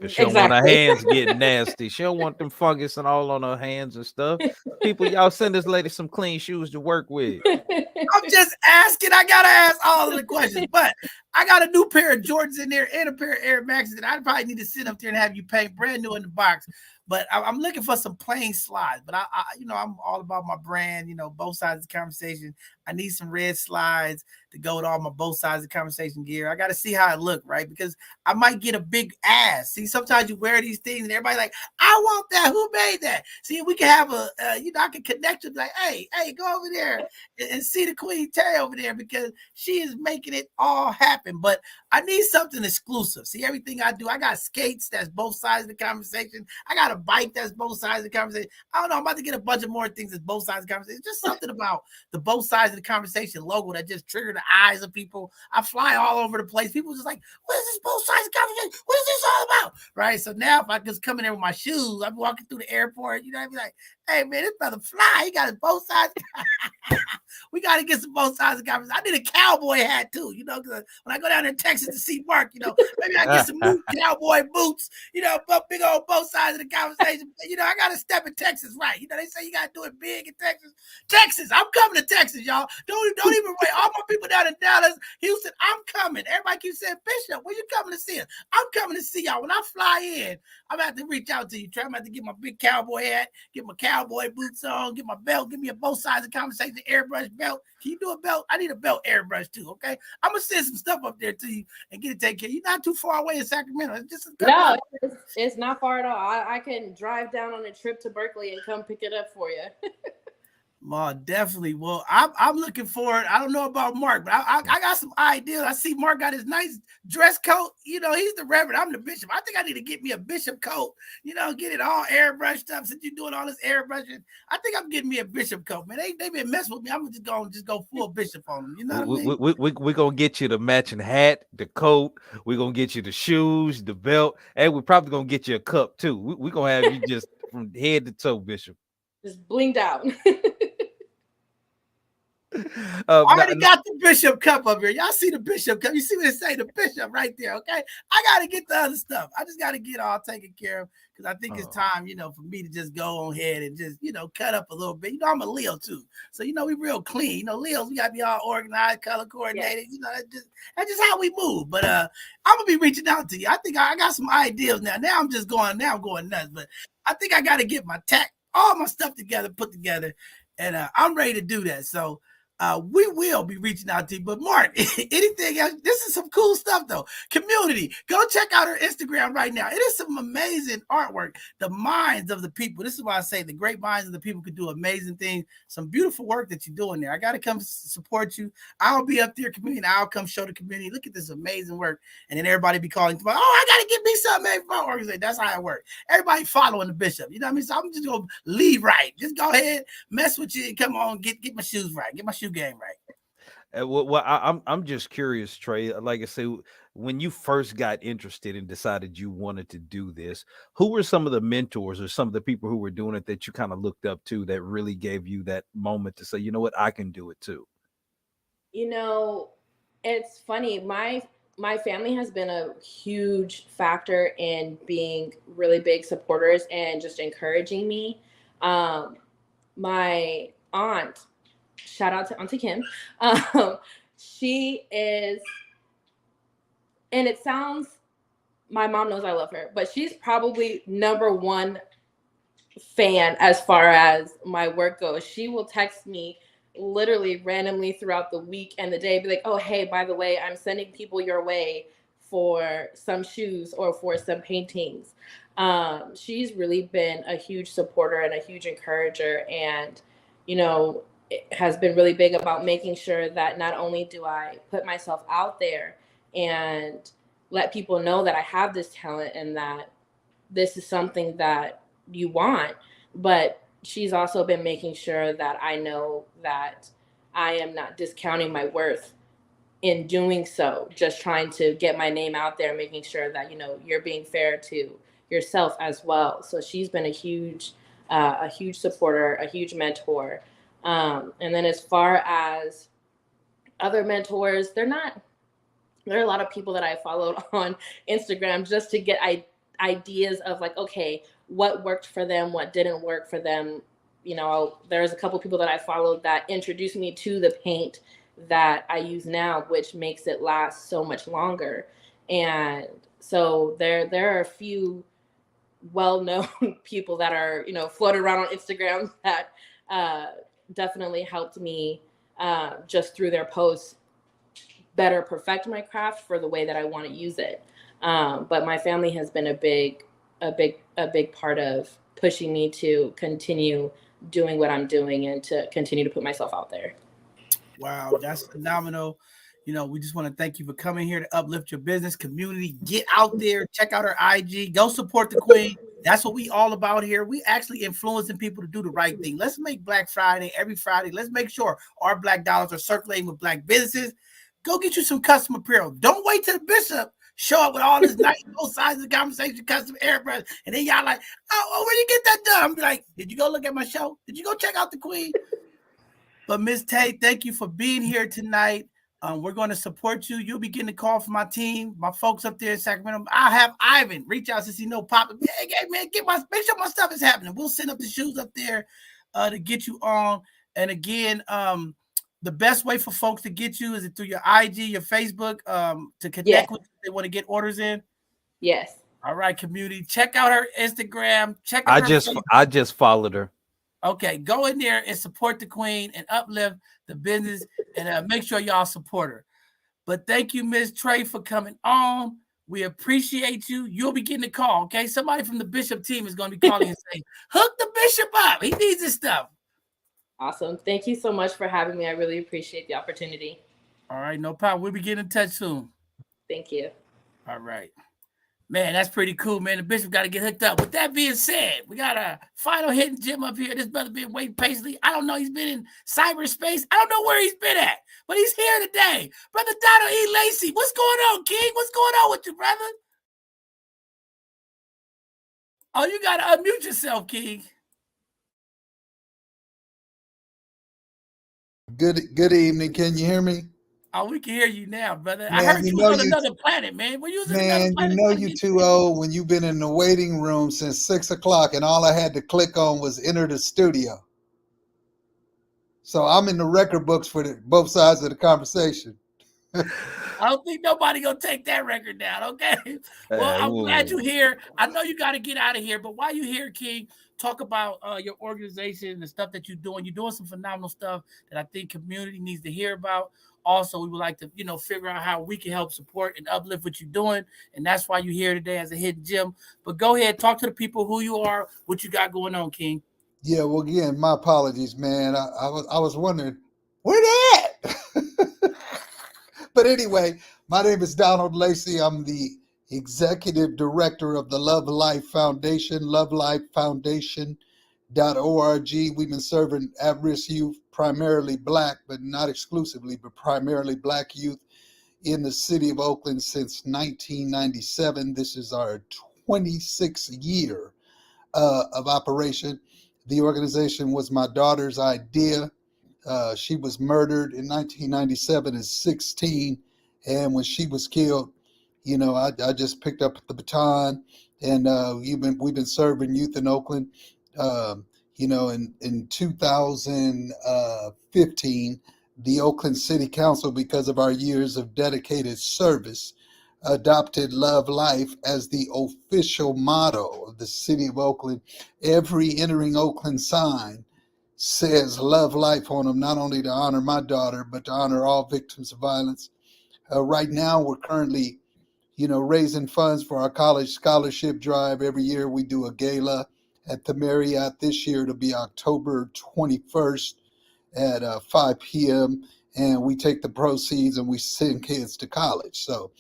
She don't want her hands getting nasty. She don't want them fungus and all on her hands and stuff. People, y'all send this lady some clean shoes to work with. I'm just asking. I gotta ask all of the questions, but I got a new pair of Jordans in there and a pair of Air Maxes that I probably need to sit up there and have you paint brand new in the box. But I'm looking for some plain slides. But I I'm all about my brand. You know, both sides of the conversation. I need some red slides to go with all my both sides of the conversation gear. I got to see how it look, right? Because I might get a big ass. See, sometimes you wear these things and everybody's like, I want that. Who made that? See, we can have I can connect with like, hey, go over there and see the Queen Terry over there because she is making it all happen. But I need something exclusive. See, everything I do, I got skates that's both sides of the conversation. I got a bike that's both sides of the conversation. I don't know. I'm about to get a bunch of more things that's both sides of the conversation. Just something about the both sides of the conversation logo that just trigger the eyes of people. I fly all over the place. People just like, what is this both sides of the conversation? What is this all about? Right. So now if I just come in there with my shoes, I'm walking through the airport, I'd be like, hey man, this brother fly. He got his both sides. We got to get some both sides of the conversation. I need a cowboy hat too, because when I go down there in Texas to see Mark, maybe I get some new cowboy boots, big old both sides of the conversation. I got to step in Texas, right? They say you got to do it big in Texas. Texas, I'm coming to Texas, y'all. Don't even wait. All my people down in Dallas, Houston, I'm coming. Everybody keeps saying, Bishop, when you coming to see us? I'm coming to see y'all. When I fly in, I'm going to have to reach out to you. I'm going to have to get my big cowboy hat, get my cowboy boots on, get my belt, give me a both sides of the conversation airbrush belt. Can you do a belt? I need a belt airbrush too, okay? I'm going to send some stuff up there to you and get it taken care of. You're not too far away in Sacramento. It's just no, it's not far at all. I can drive down on a trip to Berkeley and come pick it up for you. Well, definitely. Well, I'm looking forward. I don't know about Mark, but I got some ideas. I see Mark got his nice dress coat. He's the reverend. I'm the bishop. I think I need to get me a bishop coat, get it all airbrushed up. Since you're doing all this airbrushing, I think I'm getting me a bishop coat, man. They been messing with me. I'm just go full bishop on them. You know what I mean? We're going to get you the matching hat, the coat. We're going to get you the shoes, the belt, and we're probably going to get you a cup too. We're going to have you just from head to toe, Bishop. Just blinged out. I No, already got the Bishop Cup up here. Y'all see the Bishop Cup? You see what it say? The Bishop right there. Okay, I got to get the other stuff. I just got to get all taken care of because I think it's time, for me to just go on ahead and just, cut up a little bit. I'm a Leo too, so we real clean. Leos, we got to be all organized, color coordinated. Yes. That's just how we move. But I'm gonna be reaching out to you. I think I got some ideas now. Now I'm going nuts. But I think I got to get all my stuff together, put together, and I'm ready to do that. So. We will be reaching out to you. But Mark, anything else? This is some cool stuff, though. Community, go check out our Instagram right now. It is some amazing artwork. The minds of the people. This is why I say the great minds of the people could do amazing things. Some beautiful work that you're doing there. I got to come support you. I'll be up there, community, and I'll come show the community. Look at this amazing work. And then everybody be calling, I got to get me something for my organization. That's how it works. Everybody following the Bishop. You know what I mean? So I'm just going to lead right. Just go ahead, mess with you, and come on, get my shoes right. Get my shoe game right. I'm just curious, Trey. Like I say, when you first got interested and decided you wanted to do this, who were some of the mentors or some of the people who were doing it that you kind of looked up to that really gave you that moment to say, you know what, I can do it too? It's funny. My family has been a huge factor in being really big supporters and just encouraging me. My aunt, shout out to Auntie Kim. She is, and it sounds, my mom knows I love her, but she's probably number one fan as far as my work goes. She will text me literally randomly throughout the week and the day, be like, oh, hey, by the way, I'm sending people your way for some shoes or for some paintings. She's really been a huge supporter and a huge encourager, and it has been really big about making sure that not only do I put myself out there and let people know that I have this talent and that this is something that you want, but she's also been making sure that I know that I am not discounting my worth in doing so, just trying to get my name out there, making sure that, you're being fair to yourself as well. So she's been a huge supporter, a huge mentor. And then as far as other mentors, there are a lot of people that I followed on Instagram just to get ideas of like, okay, what worked for them, what didn't work for them. There's a couple people that I followed that introduced me to the paint that I use now, which makes it last so much longer. And so there are a few well-known people that are, floated around on Instagram that definitely helped me just through their posts better perfect my craft for the way that I want to use it. But my family has been a big part of pushing me to continue doing what I'm doing and to continue to put myself out there. Wow, that's phenomenal. We just want to thank you for coming here to uplift your business community. Get out there, check out our IG, go support the queen. That's what we all about here. We actually influencing people to do the right thing. Let's make Black Friday every Friday. Let's make sure our Black dollars are circulating with Black businesses. Go get you some custom apparel. Don't wait till the Bishop show up with all this nice, both sides of the conversation, custom airbrush, and then y'all like, oh, where you get that done? I'm like, did you go look at my show? Did you go check out the queen? But Ms. Tay, thank you for being here tonight. We're going to support you. You'll be getting a call from my team, my folks up there in Sacramento. I'll have Ivan reach out since he know Papa. Hey, man, make sure my stuff is happening. We'll send up the shoes up there to get you on. And again, the best way for folks to get you is it through your IG, your Facebook, to connect with you if they want to get orders in. Yes. All right, community. Check out her Instagram. Check out I just followed her. Okay, go in there and support the queen and uplift the business and make sure y'all support her. But thank you, Ms. Trey, for coming on. We appreciate you. You'll be getting a call, okay? Somebody from the Bishop team is going to be calling and saying, hook the Bishop up. He needs his stuff. Awesome. Thank you so much for having me. I really appreciate the opportunity. All right, no problem. We'll be getting in touch soon. Thank you. All right. Man, that's pretty cool, man. The Bishop got to get hooked up. With that being said, we got a final hidden gem up here. This brother been waiting patiently. I don't know. He's been in cyberspace. I don't know where he's been at, but he's here today. Brother Donald E. Lacey, what's going on, King? What's going on with you, brother? Oh, you got to unmute yourself, King. Good evening. Can you hear me? Oh, we can hear you now, brother. I Man, heard you you was know on you another planet, man. Were you was in another man, you planet know trying to you get too old when you've been in the waiting room since 6 o'clock and all I had to click on was enter the studio. So I'm in the record books for both sides of the conversation. I don't think nobody gonna take that record down. Okay. Well, I'm glad you're Whoa. here. I know you got to get out of here, but while you're here, King, talk about your organization and the stuff that you're doing. You're doing some phenomenal stuff that I think community needs to hear about. Also, we would like to, figure out how we can help support and uplift what you're doing, and that's why you're here today as a hidden gem. But go ahead, talk to the people who you are, what you got going on, King. Yeah, well, again, my apologies, man. I was wondering where they at. But anyway, my name is Donald Lacey. I'm the executive director of the Love Life Foundation, lovelifefoundation.org. We've been serving at-risk youth, primarily Black, but not exclusively, but primarily Black youth in the city of Oakland since 1997. This is our 26th year of operation. The organization was my daughter's idea. She was murdered in 1997 at 16, and when she was killed, I just picked up the baton, and we've been serving youth in Oakland. In 2015, the Oakland City Council, because of our years of dedicated service, adopted Love Life as the official motto of the city of Oakland. Every entering Oakland sign says Love Life on them, not only to honor my daughter, but to honor all victims of violence. Right now, we're currently, raising funds for our college scholarship drive. Every year we do a gala at the Marriott. This year it'll be October 21st at 5 p.m. And we take the proceeds and we send kids to college. So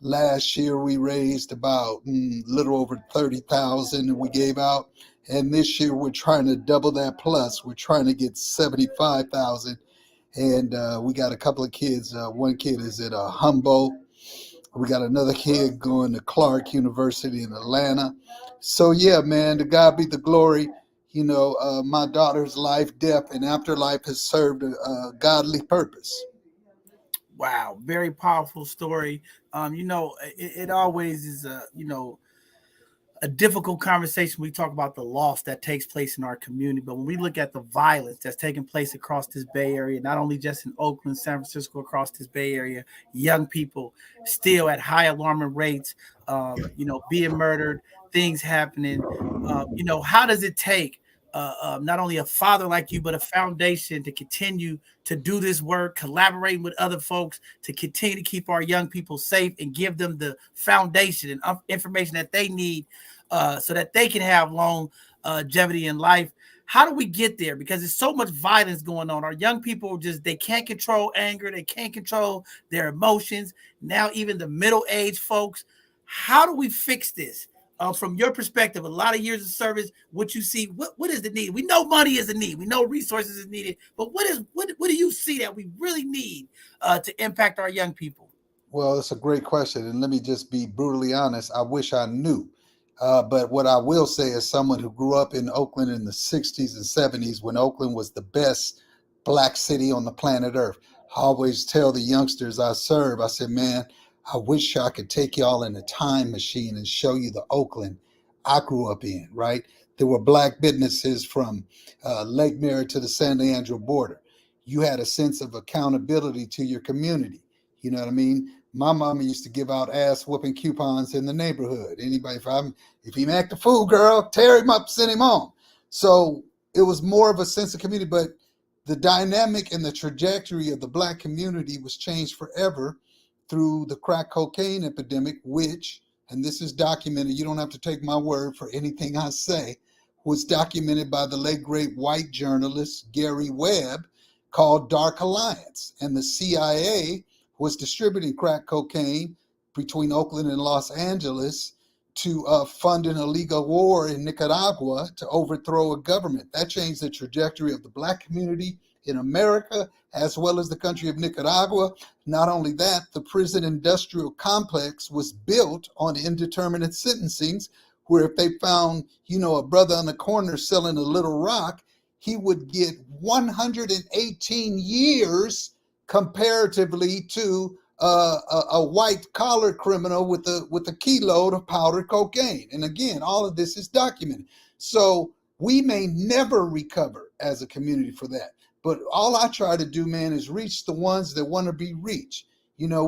last year we raised about little over 30,000 and we gave out. And this year we're trying to double that plus. We're trying to get 75,000. And we got a couple of kids. One kid is at Humboldt. We got another kid going to Clark University in Atlanta. So yeah, man, to God be the glory. My daughter's life, death, and afterlife has served a godly purpose. Wow, very powerful story. It always is a difficult conversation. We talk about the loss that takes place in our community, but when we look at the violence that's taking place across this Bay Area, not only just in Oakland, San Francisco, across this Bay Area, young people still at high alarming rates, being murdered, things happening. How does it take not only a father like you, but a foundation to continue to do this work, collaborating with other folks to continue to keep our young people safe and give them the foundation and information that they need so that they can have longevity in life? How do we get there? Because there's so much violence going on. Our young people they can't control anger. They can't control their emotions. Now, even the middle-aged folks. How do we fix this? From your perspective, a lot of years of service, what you see, what is the need? We know money is a need. We know resources is needed. But what do you see that we really need to impact our young people? Well, that's a great question. And let me just be brutally honest. I wish I knew. But what I will say is someone who grew up in Oakland in the 60s and 70s when Oakland was the best Black city on the planet Earth. I always tell the youngsters I serve, I said, man, I wish I could take y'all in a time machine and show you the Oakland I grew up in, right? There were Black businesses from Lake Mary to the San Leandro border. You had a sense of accountability to your community. You know what I mean? My mama used to give out ass whooping coupons in the neighborhood. Anybody, if he act a fool, girl, tear him up, send him home. So it was more of a sense of community, but the dynamic and the trajectory of the Black community was changed forever through the crack cocaine epidemic, which, and this is documented, you don't have to take my word for anything I say, was documented by the late great white journalist Gary Webb, called Dark Alliance. And the CIA was distributing crack cocaine between Oakland and Los Angeles to fund an illegal war in Nicaragua to overthrow a government. That changed the trajectory of the Black community in America, as well as the country of Nicaragua. Not only that, the prison industrial complex was built on indeterminate sentencings, where if they found, a brother on the corner selling a little rock, he would get 118 years comparatively to a white collar criminal with a kilo of powdered cocaine. And again, all of this is documented. So we may never recover as a community for that. But all I try to do, man, is reach the ones that want to be reached. You know,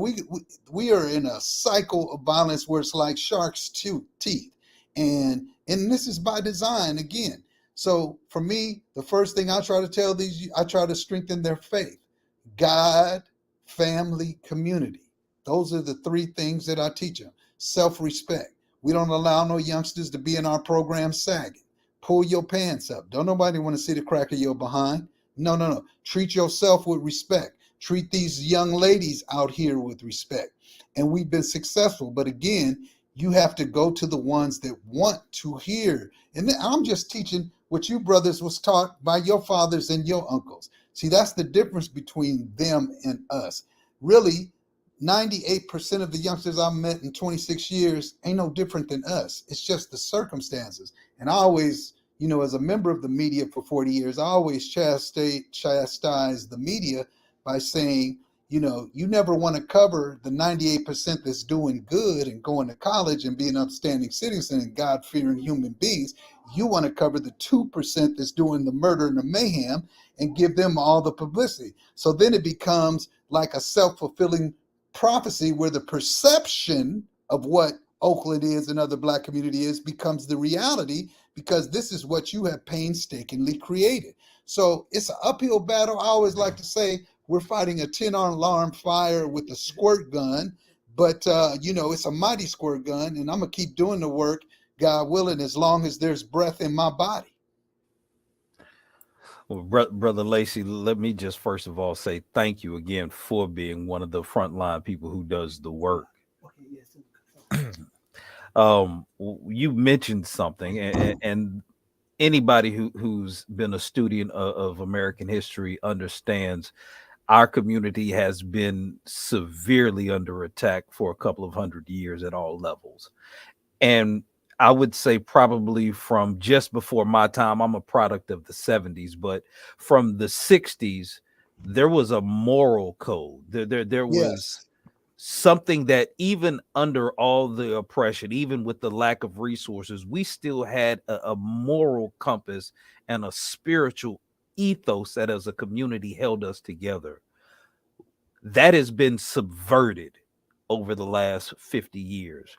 we are in a cycle of violence where it's like sharks' teeth. And this is by design again. So for me, the first thing I try to tell I try to strengthen their faith. God, family, community. Those are the three things that I teach them. Self-respect. We don't allow no youngsters to be in our program sagging. Pull your pants up. Don't nobody want to see the crack of your behind. No. Treat yourself with respect. Treat these young ladies out here with respect. And we've been successful. But again, you have to go to the ones that want to hear. And then I'm just teaching what you brothers was taught by your fathers and your uncles. See, that's the difference between them and us. Really, 98% of the youngsters I've met in 26 years ain't no different than us. It's just the circumstances. And I always, you know, as a member of the media for 40 years, I always chastise the media by saying, you know, you never want to cover the 98% that's doing good and going to college and being upstanding citizens and God-fearing human beings. You want to cover the 2% that's doing the murder and the mayhem and give them all the publicity. So then it becomes like a self-fulfilling prophecy where the perception of what Oakland is and other Black community is becomes the reality, because this is what you have painstakingly created. So it's an uphill battle. I always like to say we're fighting a 10-alarm fire with a squirt gun, but you know, it's a mighty squirt gun, and I'm gonna keep doing the work, God willing, as long as there's breath in my body. Well, Brother Lacey, let me just first of all say thank you again for being one of the frontline people who does the work. You mentioned something, and anybody who's been a student of American history understands our community has been severely under attack for a couple of hundred years at all levels. And I would say probably from just before my time, I'm a product of the 70s, but from the 60s, there was a moral code. There was something that even under all the oppression, even with the lack of resources, we still had a moral compass and a spiritual ethos that as a community held us together. That has been subverted over the last 50 years.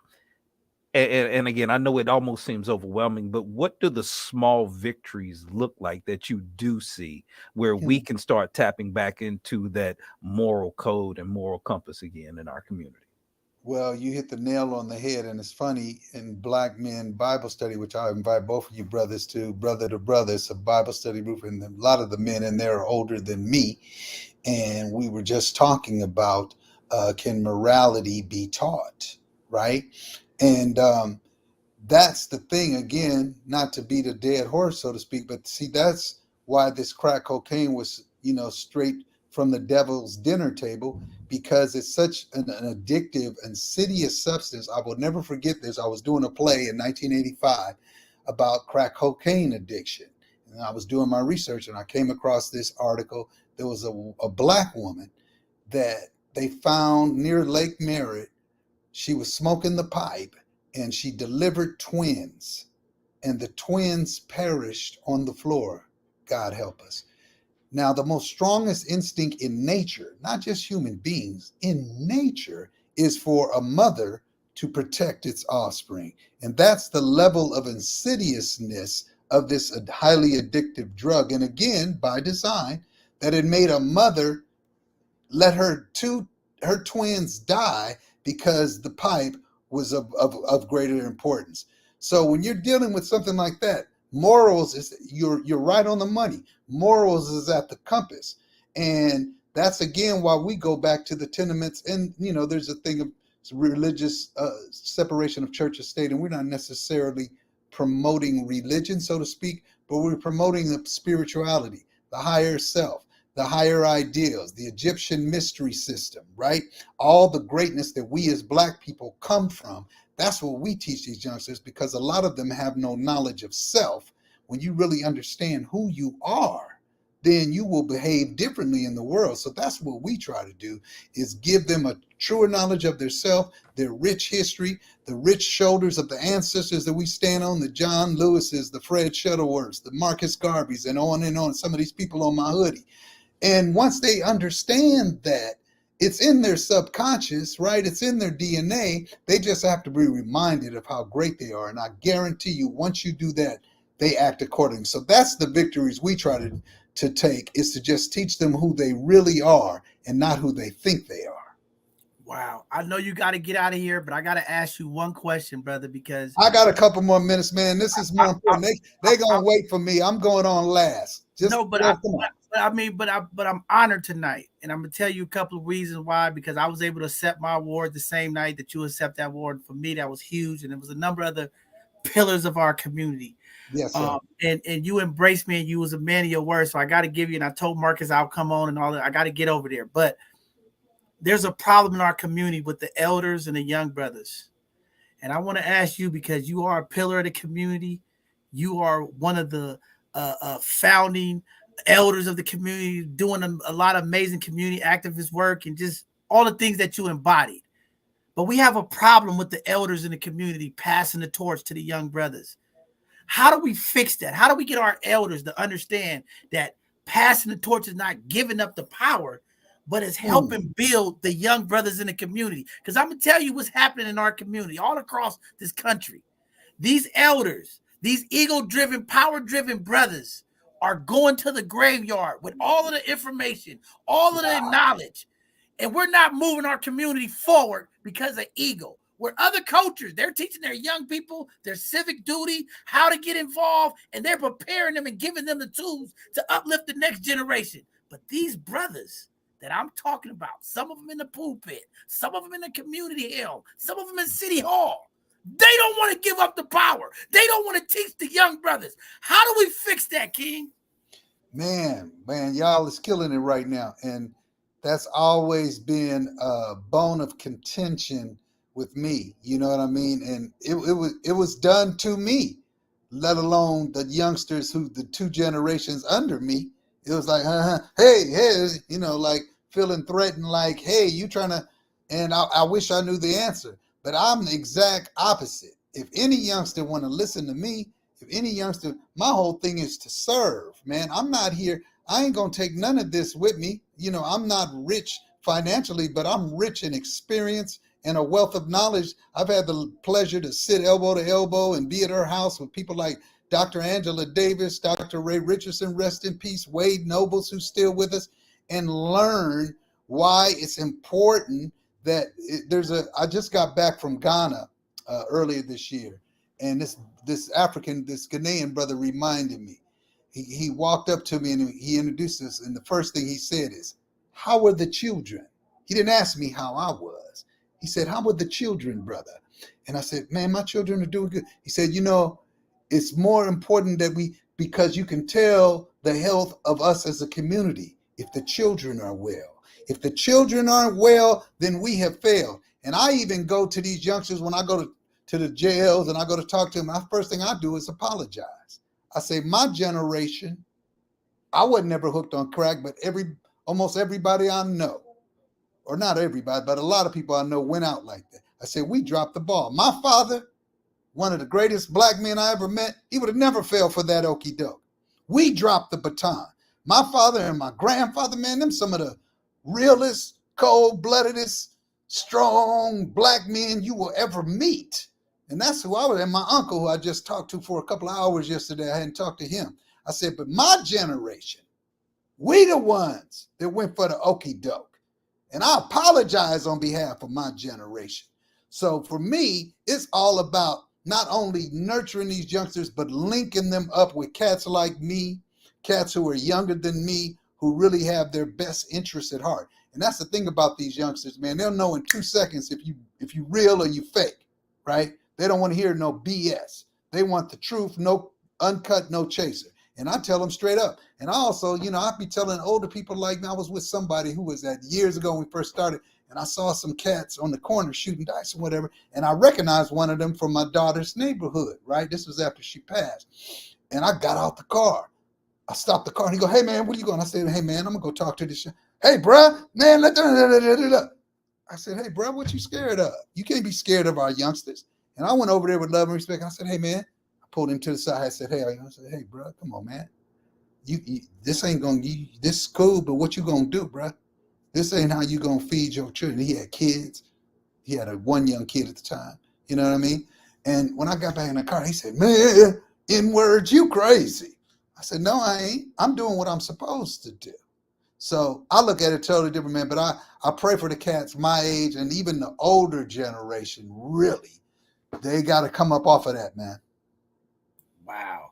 And again, I know it almost seems overwhelming, but what do the small victories look like that you do see where we can start tapping back into that moral code and moral compass again in our community? Well, you hit the nail on the head. And it's funny, in Black Men Bible Study, which I invite both of you brothers to, brother to brother, it's a Bible study group, and a lot of the men in there are older than me. And we were just talking about, can morality be taught, right? And that's the thing, again, not to beat a dead horse, so to speak, but see, that's why this crack cocaine was, you know, straight from the devil's dinner table, because it's such an addictive, insidious substance. I will never forget this. I was doing a play in 1985 about crack cocaine addiction. And I was doing my research, and I came across this article. There was a Black woman that they found near Lake Merritt. She was smoking the pipe, and she delivered twins, and the twins perished on the floor. God help us. Now, the most strongest instinct in nature, not just human beings, in nature, is for a mother to protect its offspring. And that's the level of insidiousness of this highly addictive drug. And again, by design, that it made a mother let her twins die because the pipe was of greater importance. So when you're dealing with something like that, morals is you're right on the money. Morals is at the compass. And that's again why we go back to the tenements. And you know, there's a thing of religious separation of church and state, and we're not necessarily promoting religion, so to speak, but we're promoting the spirituality, the higher self, the higher ideals, the Egyptian mystery system, right? All the greatness that we as Black people come from. That's what we teach these youngsters, because a lot of them have no knowledge of self. when you really understand who you are, then you will behave differently in the world. So that's what we try to do, is give them a truer knowledge of their self, their rich history, the rich shoulders of the ancestors that we stand on, the John Lewises, the Fred Shuttleworths, the Marcus Garveys, and on, some of these people on my hoodie. And once they understand that, it's in their subconscious, right? It's in their DNA. They just have to be reminded of how great they are. And I guarantee you, once you do that, they act accordingly. So that's the victories we try to take, is to just teach them who they really are and not who they think they are. Wow. I know you got to get out of here, but I got to ask you one question, brother, because I got a couple more minutes, man. This is more important. They gonna wait for me. I'm going on last. I'm honored tonight, and I'm gonna tell you a couple of reasons why. Because I was able to accept my award the same night that you accept that award. For me, that was huge, and it was a number of other pillars of our community. Yes, sir. And you embraced me, and you was a man of your word. So I got to give you. And I told Marcus I'll come on and all that. I got to get over there, but there's a problem in our community with the elders and the young brothers. And I want to ask you, because you are a pillar of the community, you are one of the founding elders of the community, doing a lot of amazing community activist work and just all the things that you embodied. But we have a problem with the elders in the community passing the torch to the young brothers. How do we fix that? How do we get our elders to understand that passing the torch is not giving up the power, but it's helping build the young brothers in the community? Because I'm going to tell you what's happening in our community all across this country. These elders, these ego-driven, power-driven brothers are going to the graveyard with all of the information, all of the knowledge, and we're not moving our community forward because of ego. Where other cultures, they're teaching their young people their civic duty, how to get involved, and they're preparing them and giving them the tools to uplift the next generation. But these brothers that I'm talking about, some of them in the pulpit, some of them in the community hill, some of them in City Hall, they don't want to give up the power. They don't want to teach the young brothers. How do we fix that, King? Man, y'all is killing it right now. And that's always been a bone of contention with me. You know what I mean? And it was done to me, let alone the youngsters who the two generations under me. It was like, hey, you know, like feeling threatened, like, hey, you trying to, and I wish I knew the answer. But I'm the exact opposite. If any youngster want to listen to me, if any youngster, my whole thing is to serve, man. I'm not here. I ain't going to take none of this with me. You know, I'm not rich financially, but I'm rich in experience and a wealth of knowledge. I've had the pleasure to sit elbow to elbow and be at her house with people like Dr. Angela Davis, Dr. Ray Richardson, rest in peace, Wade Nobles, who's still with us, and learn why it's important that I just got back from Ghana earlier this year, and this Ghanaian brother reminded me. He walked up to me and he introduced us, and the first thing he said is, "How are the children?" He didn't ask me how I was. He said, "How are the children, brother?" And I said, "Man, my children are doing good." He said, "You know, it's more important that because you can tell the health of us as a community if the children are well. If the children aren't well, then we have failed." And I even go to these youngsters when I go to the jails and I go to talk to them. The first thing I do is apologize. I say, my generation, I wasn't never hooked on crack, but almost everybody I know, or not everybody, but a lot of people I know went out like that. I said, we dropped the ball. My father, one of the greatest black men I ever met, he would have never fell for that okie doke. We dropped the baton. My father and my grandfather, man, them some of the realest, cold-bloodedest, strong black men you will ever meet. And that's who I was. And my uncle, who I just talked to for a couple of hours yesterday, I hadn't talked to him. I said, but my generation, we the ones that went for the okie doke. And I apologize on behalf of my generation. So for me, it's all about not only nurturing these youngsters, but linking them up with cats like me, cats who are younger than me, who really have their best interests at heart. And that's the thing about these youngsters, man. They'll know in 2 seconds if you real or you fake, right? They don't want to hear no BS. They want the truth, no uncut, no chaser. And I tell them straight up. And I also, you know, I be telling older people, like, I was with somebody who was at years ago when we first started, and I saw some cats on the corner shooting dice or whatever, and I recognized one of them from my daughter's neighborhood, right? This was after she passed. And I got out the car. I stopped the car and he go, hey man, where you going? I said, hey man, I'm gonna go talk to this. Hey bruh, man, I said, hey bruh, what you scared of? You can't be scared of our youngsters. And I went over there with love and respect. And I said, hey man, I pulled him to the side. I said, hey, bruh, come on, man. You this ain't gonna this is cool, but what you gonna do, bruh? This ain't how you gonna feed your children. He had kids. He had one young kid at the time. You know what I mean? And when I got back in the car, he said, man, in words, you crazy. I said, no, I ain't. I'm doing what I'm supposed to do. So I look at it totally different, man. But I pray for the cats my age and even the older generation, really. They got to come up off of that, man. Wow.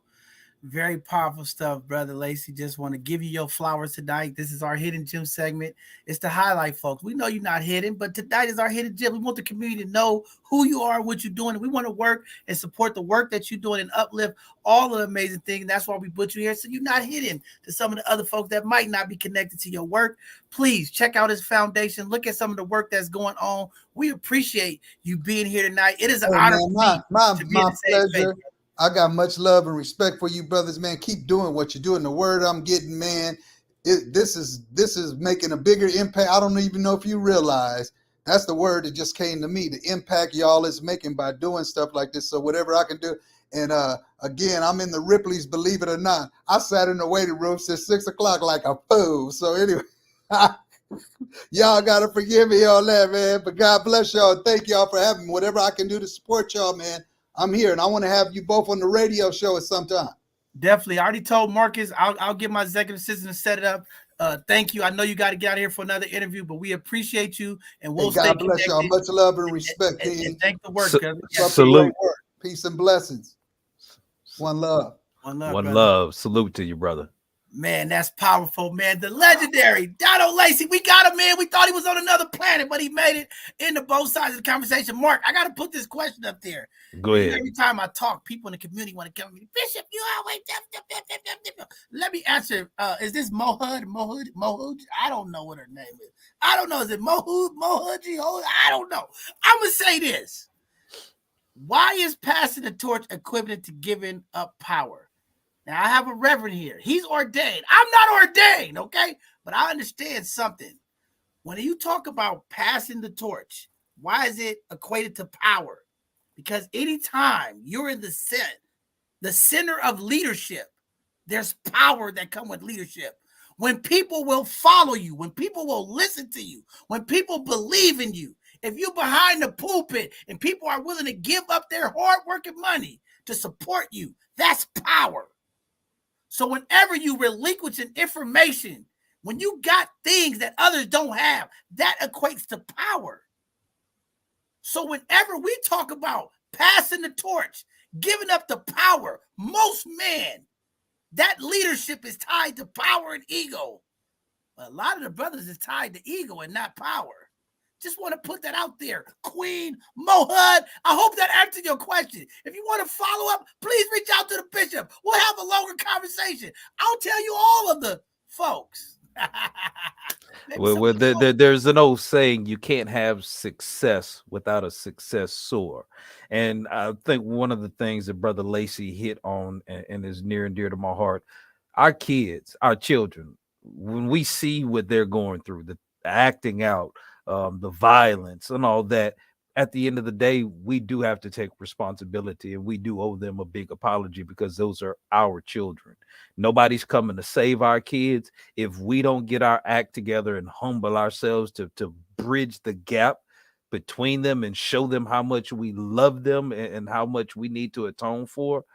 Very powerful stuff, Brother Lacy. Just want to give you your flowers tonight. This is our Hidden Gem segment. It's to highlight folks. We know you're not hidden, but tonight is our Hidden Gem. We want the community to know who you are, what you're doing. And we want to work and support the work that you're doing and uplift all of the amazing things. That's why we put you here, so you're not hidden to some of the other folks that might not be connected to your work. Please check out his foundation. Look at some of the work that's going on. We appreciate you being here tonight. It is an honor for me to be in the same pleasure. space. I got much love and respect for you, brothers, man. Keep doing what you're doing. The word I'm getting, man, this is making a bigger impact. I don't even know if you realize that's the word that just came to me. The impact y'all is making by doing stuff like this. So whatever I can do. And again, I'm in the Ripley's, believe it or not. I sat in the waiting room since 6 o'clock like a fool. So anyway, y'all gotta forgive me on that, man. But God bless y'all. Thank y'all for having me. Whatever I can do to support y'all, man. I'm here, and I want to have you both on the radio show at some time. Definitely. I already told Marcus I'll get my executive assistant to set it up. Thank you. I know you got to get out of here for another interview, but we appreciate you, and we'll stay God bless y'all. Much love and respect, and thank the work. Salute. Peace and blessings. One love. One love. Salute to you, brother. Man, that's powerful, man. The legendary Donald Lacy. We got him, man. We thought he was on another planet, but he made it into both sides of the conversation. Mark, I got to put this question up there. Go ahead. Every time I talk, people in the community want to come to me. Bishop, you always. Let me answer. Is this Mohud? I don't know what her name is. I don't know. Is it Mohud? I don't know. I'm going to say this. Why is passing the torch equivalent to giving up power? Now, I have a reverend here. He's ordained. I'm not ordained, okay? But I understand something. When you talk about passing the torch, why is it equated to power? Because anytime you're in the center of leadership, there's power that comes with leadership. When people will follow you, when people will listen to you, when people believe in you, if you're behind the pulpit and people are willing to give up their hard-working money to support you, that's power. So whenever you relinquish an information, when you got things that others don't have, that equates to power. So whenever we talk about passing the torch, giving up the power, most men, that leadership is tied to power and ego. But a lot of the brothers is tied to ego and not power. Just want to put that out there. Queen Mohud, I hope that answered your question. If you want to follow up, please reach out to the bishop. We'll have a longer conversation. I'll tell you all of the folks. Well, there's an old saying, you can't have success without a successor. And I think one of the things that Brother Lacy hit on and is near and dear to my heart, our kids, our children, when we see what they're going through, the acting out, the violence and all that, at the end of the day, we do have to take responsibility, and we do owe them a big apology because those are our children. Nobody's coming to save our kids. If we don't get our act together and humble ourselves to bridge the gap between them and show them how much we love them and how much we need to atone for,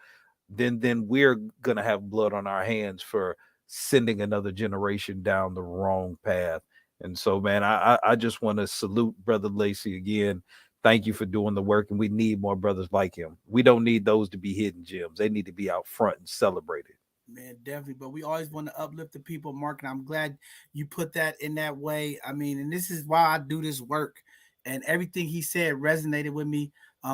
then we're going to have blood on our hands for sending another generation down the wrong path. And so, man, I just want to salute Brother Lacy again. Thank you for doing the work, and we need more brothers like him. We don't need those to be hidden gems. They need to be out front and celebrated. Man, definitely. But we always want to uplift the people, Mark, and I'm glad you put that in that way. I mean, and this is why I do this work. And everything he said resonated with me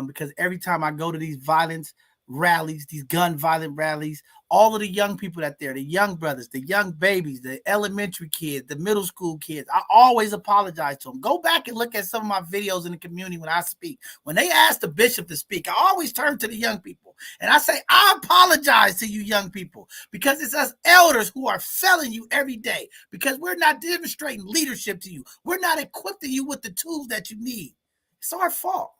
because every time I go to these violence rallies, these gun violent rallies, all of the young people that there, the young brothers, the young babies, the elementary kids, the middle school kids, I always apologize to them. Go back and look at some of my videos in the community when I speak. When they ask the bishop to speak, I always turn to the young people. And I say, I apologize to you young people because it's us elders who are failing you every day because we're not demonstrating leadership to you. We're not equipping you with the tools that you need. It's our fault.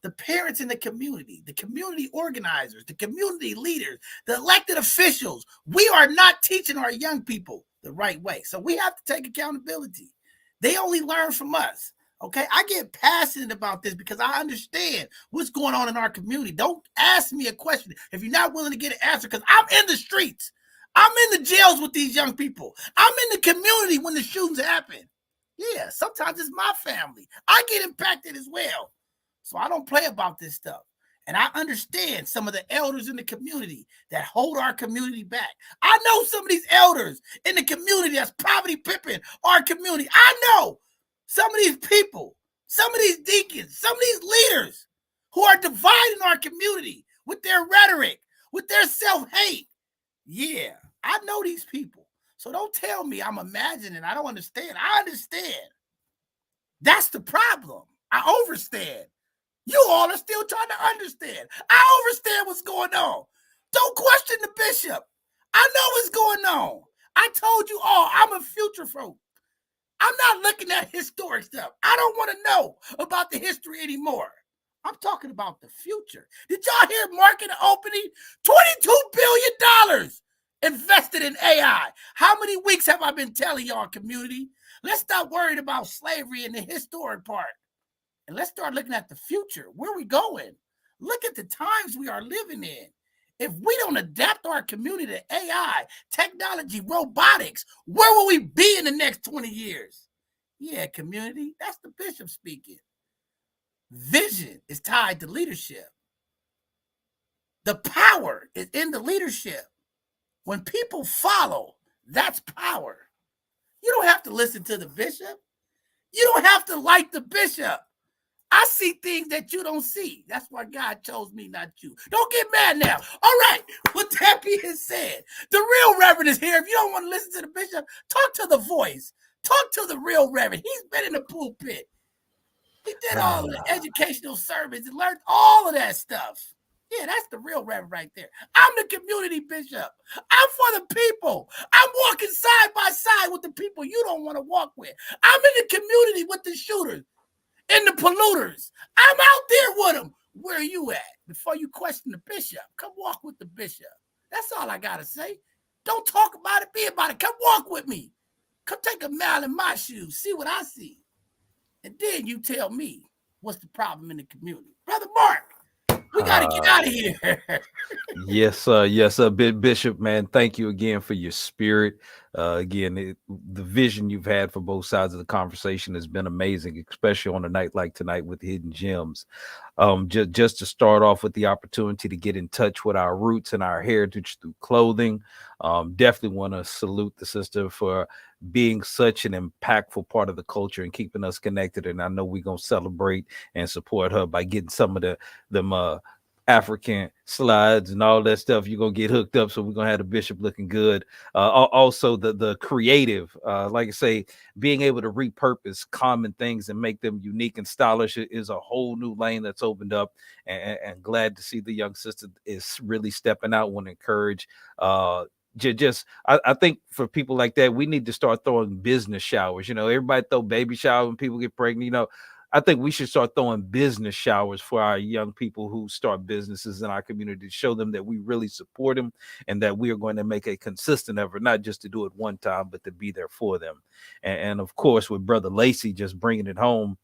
The parents in the community organizers, the community leaders, the elected officials, we are not teaching our young people the right way. So we have to take accountability. They only learn from us. Okay, I get passionate about this because I understand what's going on in our community. Don't ask me a question if you're not willing to get an answer because I'm in the streets. I'm in the jails with these young people. I'm in the community when the shootings happen. Yeah, sometimes it's my family. I get impacted as well. So I don't play about this stuff. And I understand some of the elders in the community that hold our community back. I know some of these elders in the community that's poverty pimping our community. I know some of these people, some of these deacons, some of these leaders who are dividing our community with their rhetoric, with their self-hate. Yeah, I know these people. So don't tell me I'm imagining. I don't understand. I understand. That's the problem. I overstand. You all are still trying to understand. I understand what's going on. Don't question the bishop. I know what's going on. I told you all I'm a future folk. I'm not looking at historic stuff. I don't want to know about the history anymore. I'm talking about the future. Did y'all hear market opening? $22 billion invested in AI. How many weeks have I been telling y'all, community? Let's stop worrying about slavery and the historic part. And let's start looking at the future. Where are we going? Look at the times we are living in. If we don't adapt our community to AI, technology, robotics, where will we be in the next 20 years? Yeah, community, that's the bishop speaking. Vision is tied to leadership. The power is in the leadership. When people follow, that's power. You don't have to listen to the bishop. You don't have to like the bishop. I see things that you don't see. That's why God chose me, not you. Don't get mad now. All right. With that being said, the real reverend is here. If you don't want to listen to the bishop, talk to the voice. Talk to the real reverend. He's been in the pulpit. He did all of the educational sermons and learned all of that stuff. Yeah, that's the real reverend right there. I'm the community bishop. I'm for the people. I'm walking side by side with the people you don't want to walk with. I'm in the community with the shooters and the polluters. I'm out there with them. Where are you at? Before you question the bishop, come walk with the bishop. That's all I got to say. Don't talk about it, be about it. Come walk with me. Come take a mile in my shoes. See what I see. And then you tell me what's the problem in the community. Brother Mark, we got to get out of here. Yes, Bishop, man. Thank you again for your spirit. The vision you've had for both sides of the conversation has been amazing, especially on a night like tonight with Hidden Gems. Just to start off with the opportunity to get in touch with our roots and our heritage through clothing. Definitely want to salute the sister for being such an impactful part of the culture and keeping us connected. And I know we're going to celebrate and support her by getting some of them African slides and all that stuff. You're gonna get hooked up, so we're gonna have the bishop looking good. Also the creative, like I say, being able to repurpose common things and make them unique and stylish is a whole new lane that's opened up, and glad to see the young sister is really stepping out. Want to encourage I think for people like that, we need to start throwing business showers. Everybody throw baby showers when people get pregnant. I think we should start throwing business showers for our young people who start businesses in our community to show them that we really support them and that we are going to make a consistent effort, not just to do it one time, but to be there for them. And of course, with Brother Lacey just bringing it home,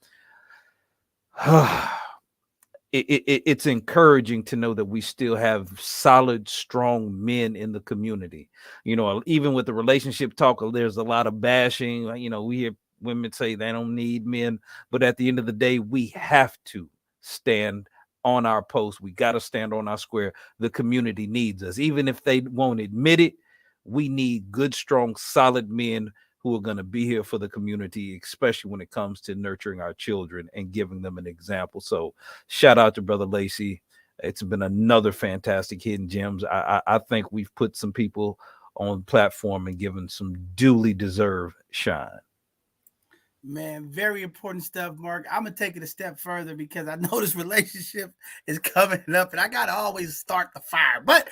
it's encouraging to know that we still have solid, strong men in the community. Even with the relationship talk, there's a lot of bashing. We hear women say they don't need men, but at the end of the day, we have to stand on our post. We got to stand on our square. The community needs us. Even if they won't admit it, we need good, strong, solid men who are going to be here for the community, especially when it comes to nurturing our children and giving them an example. So shout out to Brother Lacey. It's been another fantastic Hidden Gems. I think we've put some people on the platform and given some duly deserved shine. Man, very important stuff, Mark. I'm gonna take it a step further because I know this relationship is coming up, and I gotta always start the fire. But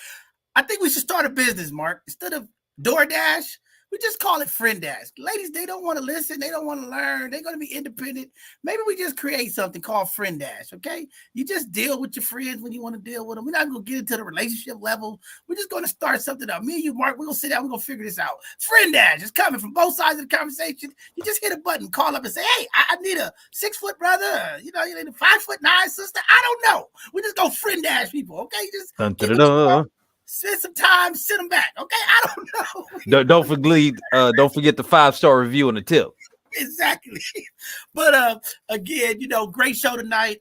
I think we should start a business, Mark. Instead of DoorDash, we just call it Friend Dash. Ladies, they don't want to listen. They don't want to learn. They're going to be independent. Maybe we just create something called Friend Dash, okay? You just deal with your friends when you want to deal with them. We're not going to get into the relationship level. We're just going to start something up. Me and you, Mark, we're going to sit down. We're going to figure this out. Friend Dash is coming from both sides of the conversation. You just hit a button, call up and say, hey, I need a 6-foot brother. You need a 5'9" sister. I don't know. We just go Friend Dash people, okay? Just Dun, get dun, what you dun. want. Spend some time, send them back. Okay, I don't know. Don't forget the 5-star review and the tip. Exactly. But again, great show tonight.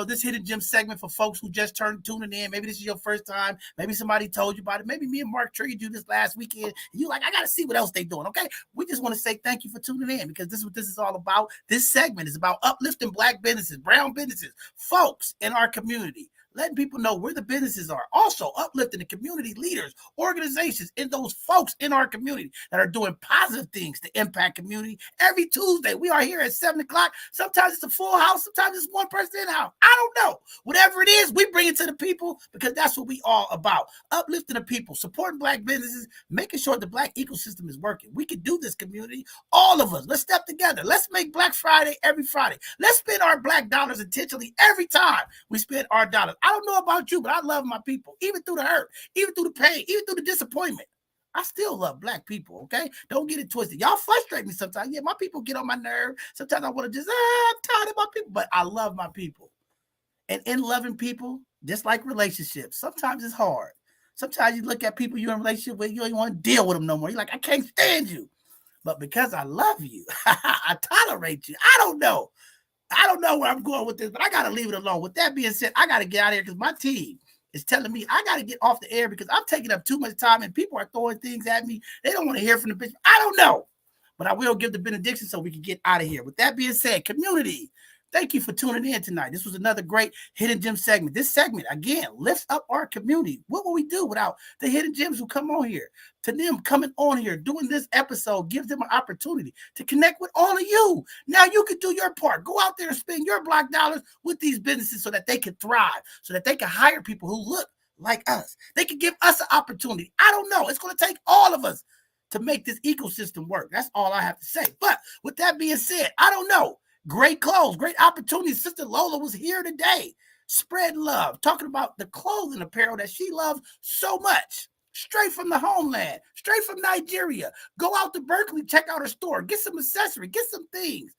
This hidden gem segment for folks who just tuning in. Maybe this is your first time. Maybe somebody told you about it. Maybe me and Mark treated you this last weekend. And you like, I gotta see what else they doing. Okay. We just want to say thank you for tuning in because this is what this is all about. This segment is about uplifting Black businesses, brown businesses, folks in our community. Letting people know where the businesses are. Also uplifting the community leaders, organizations, and those folks in our community that are doing positive things to impact community. Every Tuesday, we are here at 7 o'clock. Sometimes it's a full house. Sometimes it's one person in the house. I don't know. Whatever it is, we bring it to the people because that's what we all about. Uplifting the people, supporting Black businesses, making sure the Black ecosystem is working. We can do this, community. All of us. Let's step together. Let's make Black Friday every Friday. Let's spend our Black dollars intentionally every time we spend our dollars. I don't know about you, but I love my people, even through the hurt, even through the pain, even through the disappointment. I still love Black people, okay? Don't get it twisted. Y'all frustrate me sometimes. Yeah, my people get on my nerve. Sometimes I want to just, I'm tired of my people, but I love my people. And in loving people, just like relationships, sometimes it's hard. Sometimes you look at people you're in a relationship with, you don't even want to deal with them no more. You're like, I can't stand you. But because I love you, I tolerate you. I don't know where I'm going with this, but I got to leave it alone. With that being said, I got to get out of here because my team is telling me I got to get off the air because I'm taking up too much time and people are throwing things at me. They don't want to hear from the bitch. I don't know, but I will give the benediction so we can get out of here. With that being said, community, thank you for tuning in tonight. This was another great Hidden Gem segment. This segment, again, lifts up our community. What will we do without the Hidden Gems who come on here? To them coming on here, doing this episode, gives them an opportunity to connect with all of you. Now you can do your part. Go out there and spend your Black dollars with these businesses so that they can thrive, so that they can hire people who look like us. They can give us an opportunity. I don't know. It's going to take all of us to make this ecosystem work. That's all I have to say. But with that being said, I don't know. Great clothes, great opportunities. Sister Lola was here today, spreading love, talking about the clothing apparel that she loves so much. Straight from the homeland, straight from Nigeria. Go out to Berkeley, check out her store, get some accessories, get some things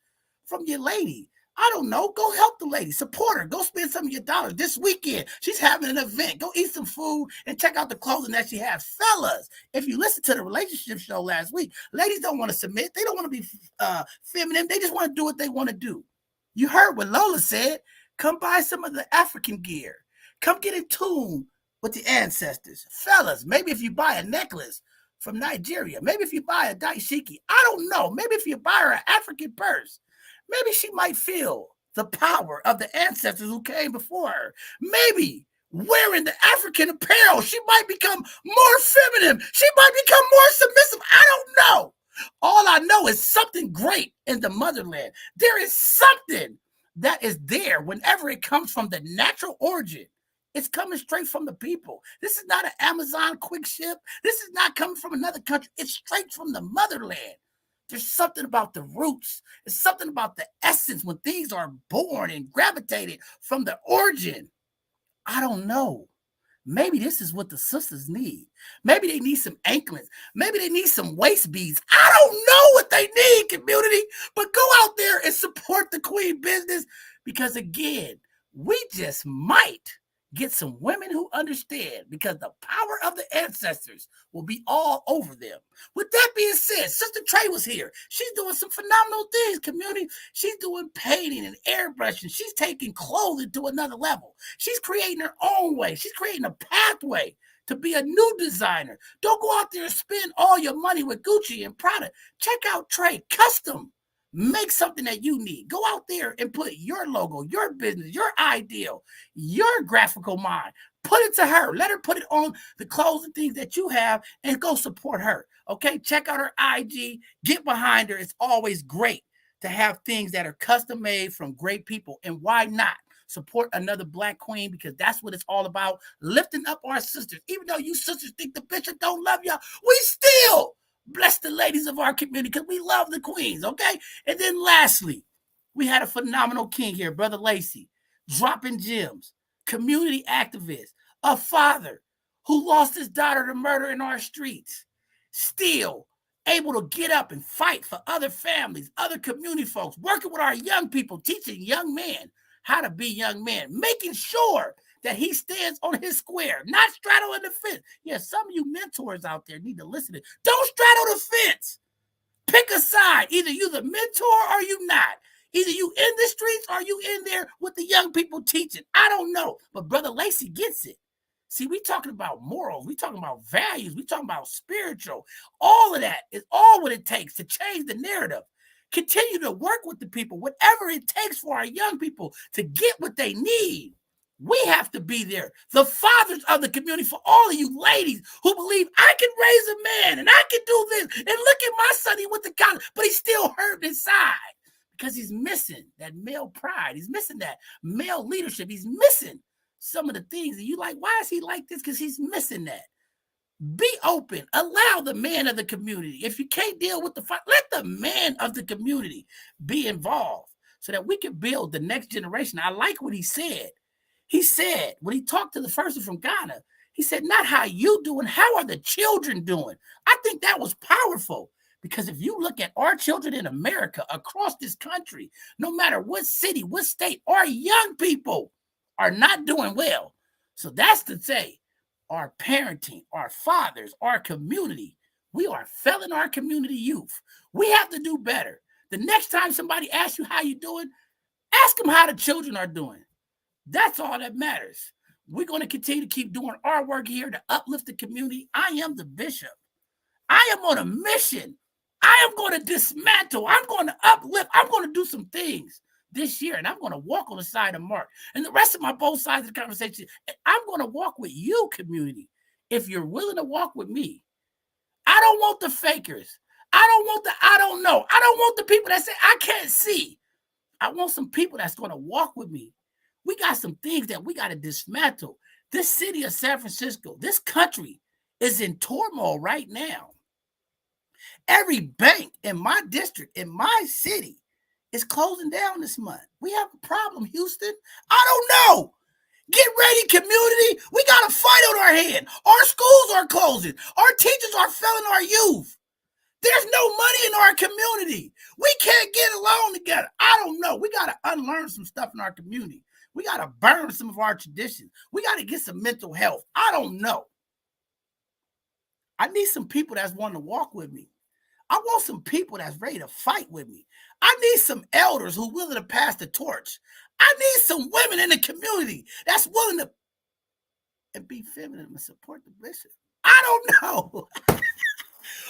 from your lady. I don't know. Go help the lady, support her. Go spend some of your dollars this weekend. She's having an event. Go eat some food and check out the clothing that she has. Fellas, if you listen to the relationship show last week, ladies don't want to submit. They don't want to be feminine. They just want to do what they want to do. You heard what Lola said. Come buy some of the African gear. Come get in tune with the ancestors. Fellas, maybe if you buy a necklace from Nigeria, maybe if you buy a daishiki, I don't know. Maybe if you buy her an African purse, maybe she might feel the power of the ancestors who came before her. Maybe wearing the African apparel, she might become more feminine. She might become more submissive. I don't know. All I know is something great in the motherland. There is something that is there whenever it comes from the natural origin. It's coming straight from the people. This is not an Amazon quick ship. This is not coming from another country. It's straight from the motherland. There's something about the roots. There's something about the essence when things are born and gravitated from the origin. I don't know. Maybe this is what the sisters need. Maybe they need some anklets. Maybe they need some waist beads. I don't know what they need, community, but go out there and support the queen business because, again, we just might get some women who understand because the power of the ancestors will be all over them. With that being said, Sister Trey was here. She's doing some phenomenal things, community. She's doing painting and airbrushing. She's taking clothing to another level. She's creating her own way. She's creating a pathway to be a new designer. Don't go out there and spend all your money with Gucci and Prada. Check out Trey Custom. Make something that you need. Go out there and put your logo, your business, your ideal, your graphical mind. Put it to her. Let her put it on the clothes and things that you have and go support her. Okay? Check out her IG. Get behind her. It's always great to have things that are custom made from great people. And why not support another Black queen? Because that's what it's all about, lifting up our sisters. Even though you sisters think the bishop don't love y'all, we still bless the ladies of our community because we love the queens, okay? And then lastly, we had a phenomenal king here, Brother Lacey, dropping gems, community activist, a father who lost his daughter to murder in our streets, still able to get up and fight for other families, other community folks, working with our young people, teaching young men how to be young men, making sure that he stands on his square, not straddling the fence. Yeah, some of you mentors out there need to listen to it. Don't straddle the fence. Pick a side. Either you the mentor or you not. Either you in the streets or you in there with the young people teaching. I don't know, but Brother Lacey gets it. See, we talking about morals. We talking about values. We talking about spiritual. All of that is all what it takes to change the narrative. Continue to work with the people, whatever it takes for our young people to get what they need. We have to be there. The fathers of the community, for all of you ladies who believe I can raise a man and I can do this. And look at my son, he went to college, but he's still hurt inside because he's missing that male pride. He's missing that male leadership. He's missing some of the things that you like. Why is he like this? Because he's missing that. Be open. Allow the man of the community. If you can't deal with the fight, let the man of the community be involved so that we can build the next generation. I like what he said. He said, when he talked to the person from Ghana, he said, not how you doing, how are the children doing? I think that was powerful because if you look at our children in America, across this country, no matter what city, what state, our young people are not doing well. So that's to say, our parenting, our fathers, our community, we are failing our community youth. We have to do better. The next time somebody asks you how you doing, ask them how the children are doing. That's all that matters. We're going to continue to keep doing our work here to uplift the community. I am the bishop. I am on a mission. I am going to dismantle. I'm going to uplift. I'm going to do some things this year, and I'm going to walk on the side of Mark. And the rest of my both sides of the conversation, I'm going to walk with you, community, if you're willing to walk with me. I don't want the fakers. I don't want the I don't know. I don't want the people that say, I can't see. I want some people that's going to walk with me. We got some things that we got to dismantle. This city of San Francisco, this country is in turmoil right now. Every bank in my district, in my city, is closing down this month. We have a problem, Houston. I don't know. Get ready, community. We got a fight on our hand. Our schools are closing. Our teachers are failing our youth. There's no money in our community. We can't get along together. I don't know. We got to unlearn some stuff in our community. We got to burn some of our traditions. We got to get some mental health. I don't know. I need some people that's wanting to walk with me. I want some people that's ready to fight with me. I need some elders who are willing to pass the torch. I need some women in the community that's willing to and be feminine and support the bishop. I don't know.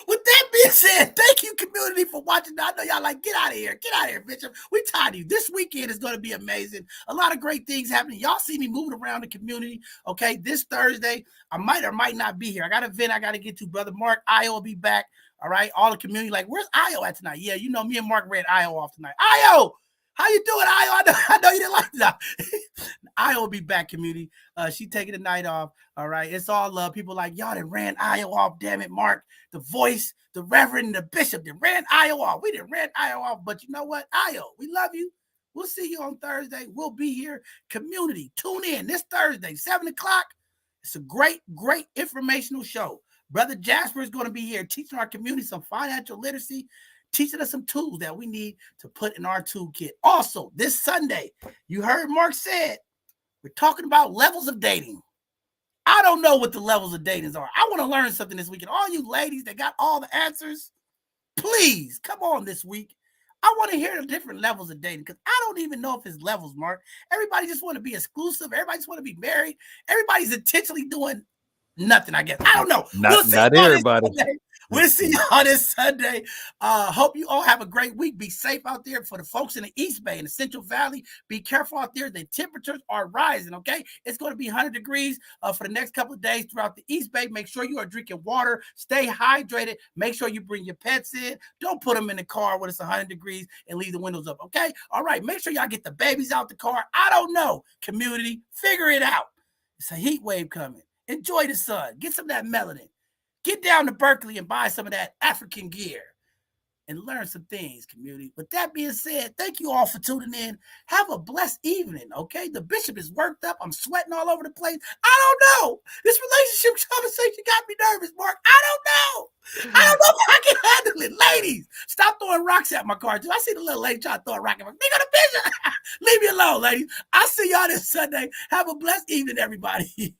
With that being said, thank you, community, for watching. I know y'all like, get out of here. Get out of here, Bishop. We tired of you. This weekend is going to be amazing. A lot of great things happening. Y'all see me moving around the community. Okay, this Thursday, I might or might not be here. I got an event I got to get to. Brother Mark Io will be back. All right, all the community, like, where's Io at tonight? Yeah, you know, me and Mark ran Io off tonight. Io, how you doing, Io? I know you didn't like that. Io will be back, community. She taking the night off. All right, it's all love. People like, y'all that ran Io off. Damn it, Mark, the voice, the reverend, the bishop that ran Io off. We didn't ran Io off, but you know what, Io, we love you. We'll see you on Thursday. We'll be here. Community, tune in this Thursday, 7 o'clock. It's a great, great informational show. Brother Jasper is going to be here teaching our community some financial literacy, teaching us some tools that we need to put in our toolkit. Also, this Sunday, you heard Mark said, we're talking about levels of dating. I don't know what the levels of dating are. I want to learn something this weekend. All you ladies that got all the answers, please come on this week. I want to hear the different levels of dating because I don't even know if it's levels, Mark. Everybody just want to be exclusive. Everybody just want to be married. Everybody's intentionally doing nothing, I guess. I don't know. We'll see Not y'all this everybody. Sunday. We'll see y'all this Sunday. Hope you all have a great week. Be safe out there. For the folks in the East Bay and the Central Valley, be careful out there. The temperatures are rising, okay? It's going to be 100 degrees for the next couple of days throughout the East Bay. Make sure you are drinking water. Stay hydrated. Make sure you bring your pets in. Don't put them in the car when it's 100 degrees and leave the windows up, okay? All right, make sure y'all get the babies out the car. I don't know, community. Figure it out. It's a heat wave coming. Enjoy the sun. Get some of that melanin. Get down to Berkeley and buy some of that African gear and learn some things, community. With that being said, thank you all for tuning in. Have a blessed evening, okay? The bishop is worked up. I'm sweating all over the place. I don't know. This relationship conversation got me nervous, Mark. I don't know if I can handle it. Ladies, stop throwing rocks at my car. I see the little lady trying to throw a rock at my car. Nigga, the bishop. Leave me alone, ladies. I'll see y'all this Sunday. Have a blessed evening, everybody.